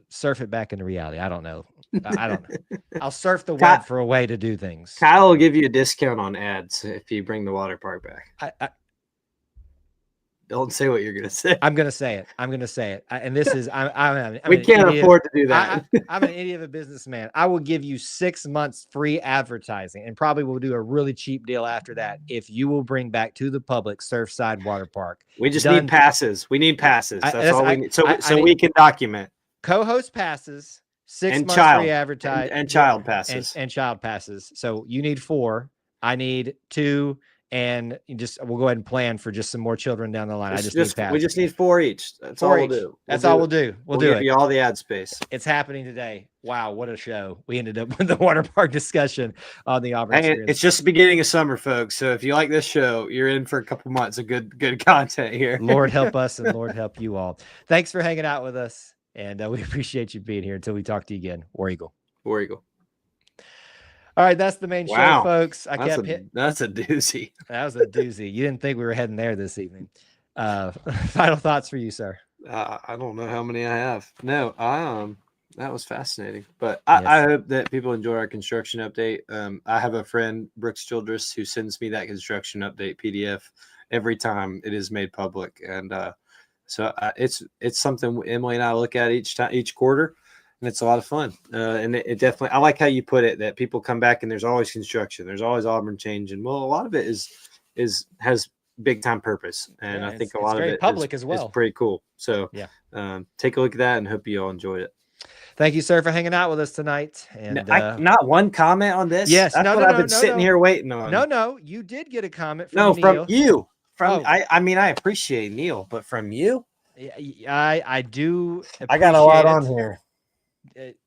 Speaker 2: Surf it back into reality. I don't know. I'll surf the web for a way to do things.
Speaker 3: Kyle will give you a discount on ads if you bring the water park back. Don't say what you're going to say.
Speaker 2: I'm going to say it. And this is,
Speaker 3: we can't afford to do that.
Speaker 2: I'm an idiot of a businessman. I will give you 6 months free advertising, and probably will do a really cheap deal after that if you will bring back to the public Surfside Water Park.
Speaker 3: We just need passes. We need passes. That's all we need. So we can document.
Speaker 2: Co-host passes, 6 months free advertising,
Speaker 3: and child passes.
Speaker 2: And child passes. So you need 4. I need 2. And we'll go ahead and plan for just some more children down the line. We
Speaker 3: just need 4 each. That's all we'll do.
Speaker 2: That's all we'll do. We'll do
Speaker 3: give you all the ad space.
Speaker 2: It's happening today. Wow, what a show. We ended up with the water park discussion on the Auburn Experience.
Speaker 3: It's just the beginning of summer, folks. So if you like this show, you're in for a couple months of good content here.
Speaker 2: Lord help us and Lord help you all. Thanks for hanging out with us. And we appreciate you being here. Until we talk to you again. War Eagle.
Speaker 3: War Eagle.
Speaker 2: All right, that's the main show, folks.
Speaker 3: That's a doozy.
Speaker 2: That was a doozy. You didn't think we were heading there this evening. Final thoughts for you, sir?
Speaker 3: I don't know how many I have. No, that was fascinating. But I hope that people enjoy our construction update. I have a friend, Brooks Childress, who sends me that construction update PDF every time it is made public, and so it's something Emily and I look at each quarter. And it's a lot of fun. And it definitely, I like how you put it, that people come back and there's always construction. There's always Auburn changing. Well, a lot of it has big time purpose. And I think a lot of it
Speaker 2: public as well.
Speaker 3: Is pretty cool. So take a look at that and hope you all enjoyed it.
Speaker 2: Thank you, sir, for hanging out with us tonight. And
Speaker 3: not one comment on this.
Speaker 2: Yes.
Speaker 3: That's what I've been sitting here waiting on.
Speaker 2: No, you did get a comment from Neil.
Speaker 3: From you. I appreciate Neil, but from you?
Speaker 2: I do.
Speaker 3: I got a lot on here.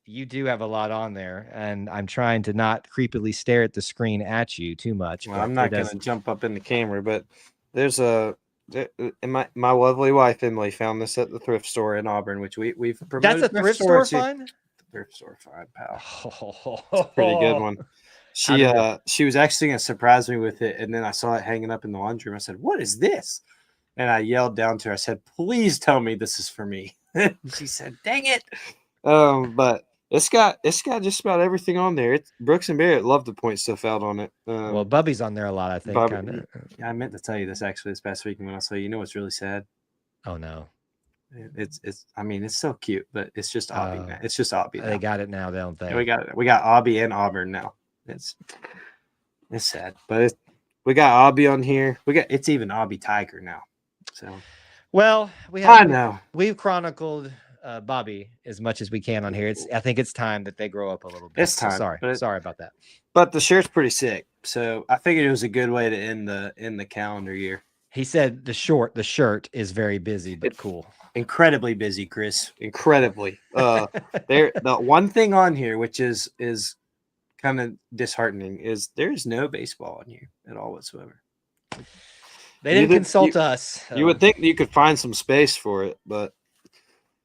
Speaker 2: You do have a lot on there, and I'm trying to not creepily stare at the screen at you too much.
Speaker 3: Well, I'm not going to jump up in the camera, but there's my lovely wife Emily found this at the thrift store in Auburn, which we've promoted.
Speaker 2: That's a thrift store find?
Speaker 3: Thrift store find, pal. It's a pretty good one. She was actually going to surprise me with it, and then I saw it hanging up in the laundry room. I said, "What is this?" And I yelled down to her. I said, "Please tell me this is for me." She said, "Dang it." But it's got just about everything on there. Brooks and Barrett love to point stuff out on it.
Speaker 2: Well, Bubby's on there a lot, I think.
Speaker 3: Yeah, I meant to tell you this actually this past weekend when I saw you. You know what's really sad?
Speaker 2: Oh no.
Speaker 3: It's. I mean, it's so cute, but it's just Aubie. Man. It's just Aubie.
Speaker 2: They got it now, don't they?
Speaker 3: Yeah, we got Aubie and Auburn now. It's sad, but we got Aubie on here. It's even Aubie Tiger now. So
Speaker 2: well, we've chronicled Bobby as much as we can on here. I think it's time that they grow up a little bit.
Speaker 3: It's time.
Speaker 2: So sorry about that.
Speaker 3: But the shirt's pretty sick. So I figured it was a good way to end the calendar year.
Speaker 2: He said the shirt is very busy, but cool.
Speaker 3: Incredibly busy, Chris. Incredibly. The one thing on here, which is kind of disheartening, is there's no baseball on here at all whatsoever.
Speaker 2: They didn't consult us.
Speaker 3: You would think you could find some space for it, but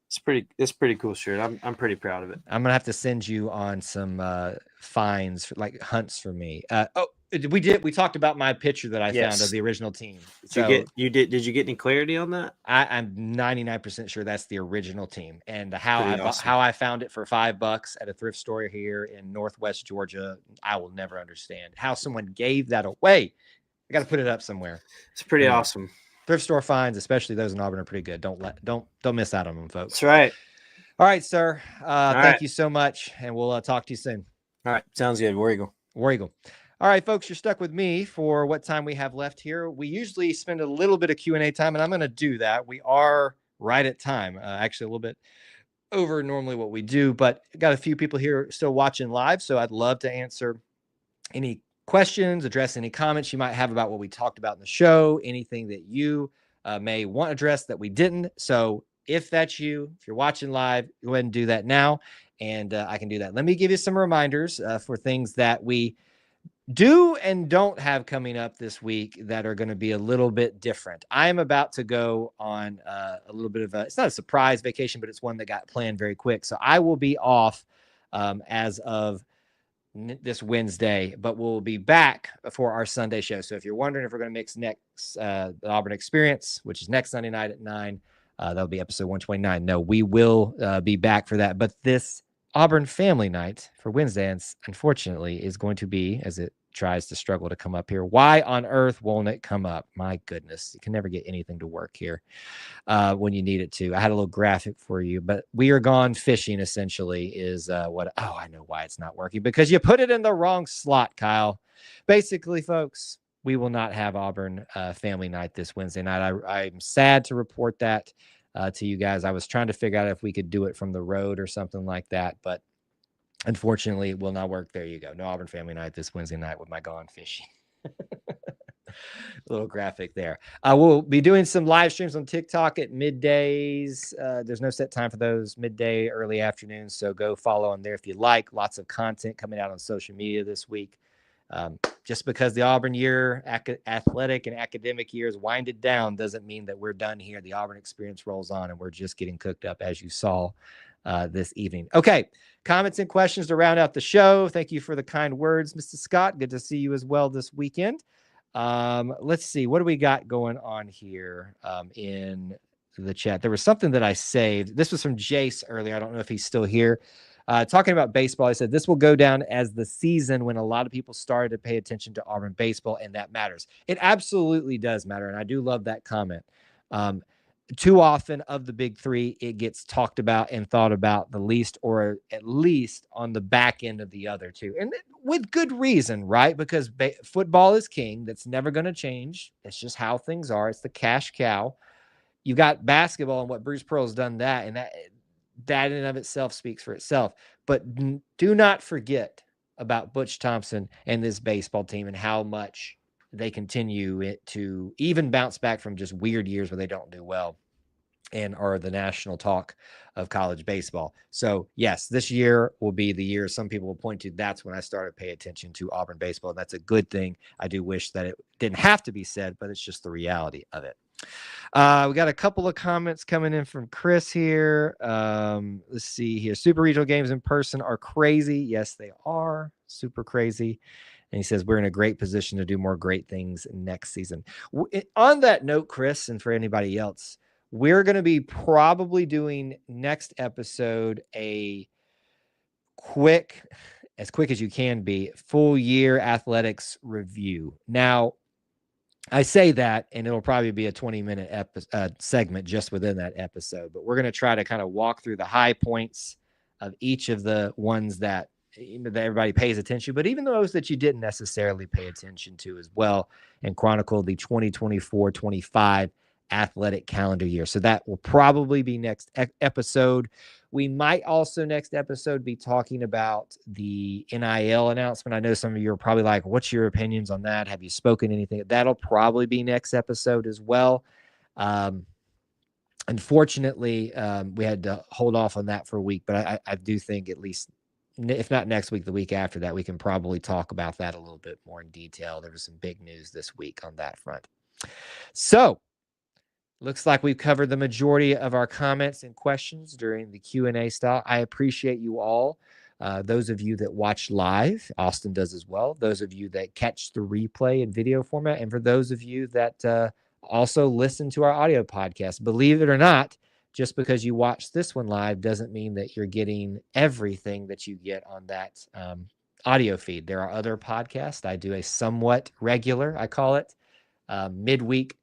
Speaker 3: it's pretty cool shirt. I'm pretty proud of it.
Speaker 2: I'm gonna have to send you on some finds for, like hunts for me. We talked about my picture that I found of the original team.
Speaker 3: Did you get any clarity on that?
Speaker 2: I'm 99% sure that's the original team, and how I found it for $5 at a thrift store here in Northwest Georgia. I will never understand how someone gave that away. I got to put it up somewhere.
Speaker 3: It's pretty awesome.
Speaker 2: Thrift store finds, especially those in Auburn, are pretty good. Don't miss out on them, folks.
Speaker 3: That's right.
Speaker 2: All right, sir. Thank you so much, and we'll talk to you soon.
Speaker 3: All right, sounds good. War Eagle.
Speaker 2: All right, folks, you're stuck with me for what time we have left here. We usually spend a little bit of Q&A time, and I'm going to do that. We are right at time, actually a little bit over normally what we do, but got a few people here still watching live, so I'd love to answer any questions, address any comments you might have about what we talked about in the show, anything that you may want addressed that we didn't. So if that's you, if you're watching live, go ahead and do that now, and I can do that. Let me give you some reminders for things that we do and don't have coming up this week that are going to be a little bit different. I am about to go on a little bit of it's not a surprise vacation, but it's one that got planned very quick. So I will be off as of this Wednesday, but we'll be back for our Sunday show. So if you're wondering if we're going to mix next the Auburn Experience, which is next Sunday night at 9, that'll be episode 129. No, we will be back for that. But this Auburn Family Night for Wednesday, unfortunately, is going to be, as it tries to struggle to come up here. Why on earth won't it come up? My goodness, you can never get anything to work here when you need it to. I had a little graphic for you, but we are gone fishing essentially is what. Oh, I know why it's not working, because you put it in the wrong slot, Kyle. Basically, folks, we will not have Auburn Family Night this Wednesday night. I'm sad to report that to you guys. I was trying to figure out if we could do it from the road or something like that, but unfortunately, it will not work. There you go. No Auburn Family Night this Wednesday night with my gone fishing. Little graphic there. We'll be doing some live streams on TikTok at middays. There's no set time for those, midday, early afternoons. So go follow on there if you like. Lots of content coming out on social media this week. Just because the Auburn year, athletic and academic year is winded down, doesn't mean that we're done here. The Auburn Experience rolls on, and we're just getting cooked up, as you saw this evening. Okay, comments and questions to round out the show. Thank you for the kind words, Mr. Scott. Good to see you as well this weekend. Let's see, what do we got going on here in the chat? There was something that I saved. This was from Jace earlier. I don't know if he's still here. Talking about baseball, I said this will go down as the season when a lot of people started to pay attention to Auburn baseball, and that matters. It absolutely does matter, and I do love that comment. Too often of the big three, it gets talked about and thought about the least, or at least on the back end of the other two. And with good reason, right? Because football is king. That's never going to change. It's just how things are. It's the cash cow. You've got basketball and what Bruce Pearl's done that, and that in and of itself speaks for itself. But do not forget about Butch Thompson and this baseball team and how much they continue to even bounce back from just weird years where they don't do well and are the national talk of college baseball. So yes, this year will be the year some people will point to. That's when I started paying attention to Auburn baseball. And that's a good thing. I do wish that it didn't have to be said, but it's just the reality of it. We got a couple of comments coming in from Chris here. Let's see here. Super regional games in person are crazy. Yes, they are super crazy. And he says, we're in a great position to do more great things next season. On that note, Chris, and for anybody else, we're going to be probably doing next episode a as quick as you can be, full year athletics review. Now, I say that, and it'll probably be a 20-minute segment just within that episode, but we're going to try to kind of walk through the high points of each of the ones that, that everybody pays attention, but even those that you didn't necessarily pay attention to as well, and chronicle the 2024-25 athletic calendar year. So that will probably be next episode. We might also next episode be talking about the NIL announcement. I know some of you are probably like, what's your opinions on that? Have you spoken anything? That'll probably be next episode as well. Unfortunately, we had to hold off on that for a week, but I do think at least, if not next week, the week after that, we can probably talk about that a little bit more in detail. There was some big news this week on that front. So, looks like we've covered the majority of our comments and questions during the Q&A style. I appreciate you all. Those of you that watch live, Austin does as well. Those of you that catch the replay in video format, and for those of you that also listen to our audio podcast. Believe it or not, just because you watch this one live doesn't mean that you're getting everything that you get on that audio feed. There are other podcasts. I do a somewhat regular, I call it, midweek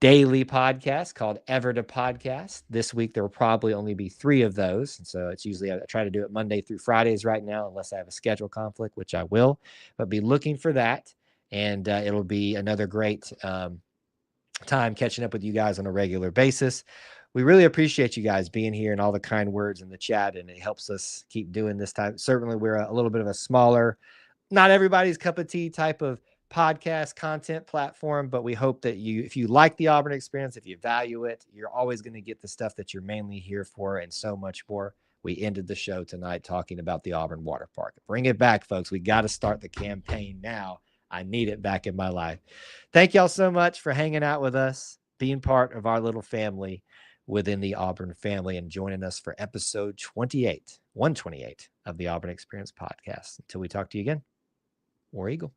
Speaker 2: daily podcast called Ever to Podcast. This week, there will probably only be 3 of those. And so it's usually, I try to do it Monday through Fridays right now, unless I have a schedule conflict, which I will, but be looking for that. And it'll be another great time catching up with you guys on a regular basis. We really appreciate you guys being here and all the kind words in the chat, and it helps us keep doing this time. Certainly, we're a little bit of a smaller, not everybody's cup of tea type of podcast content platform, but we hope that if you like the Auburn experience, if you value it, you're always going to get the stuff that you're mainly here for and so much more. We ended the show tonight talking about the Auburn Water Park. Bring it back, folks. We got to start the campaign now. I need it back in my life. Thank y'all so much for hanging out with us, being part of our little family within the Auburn family, and joining us for episode 128 of the Auburn Experience podcast. Until we talk to you again, War Eagle.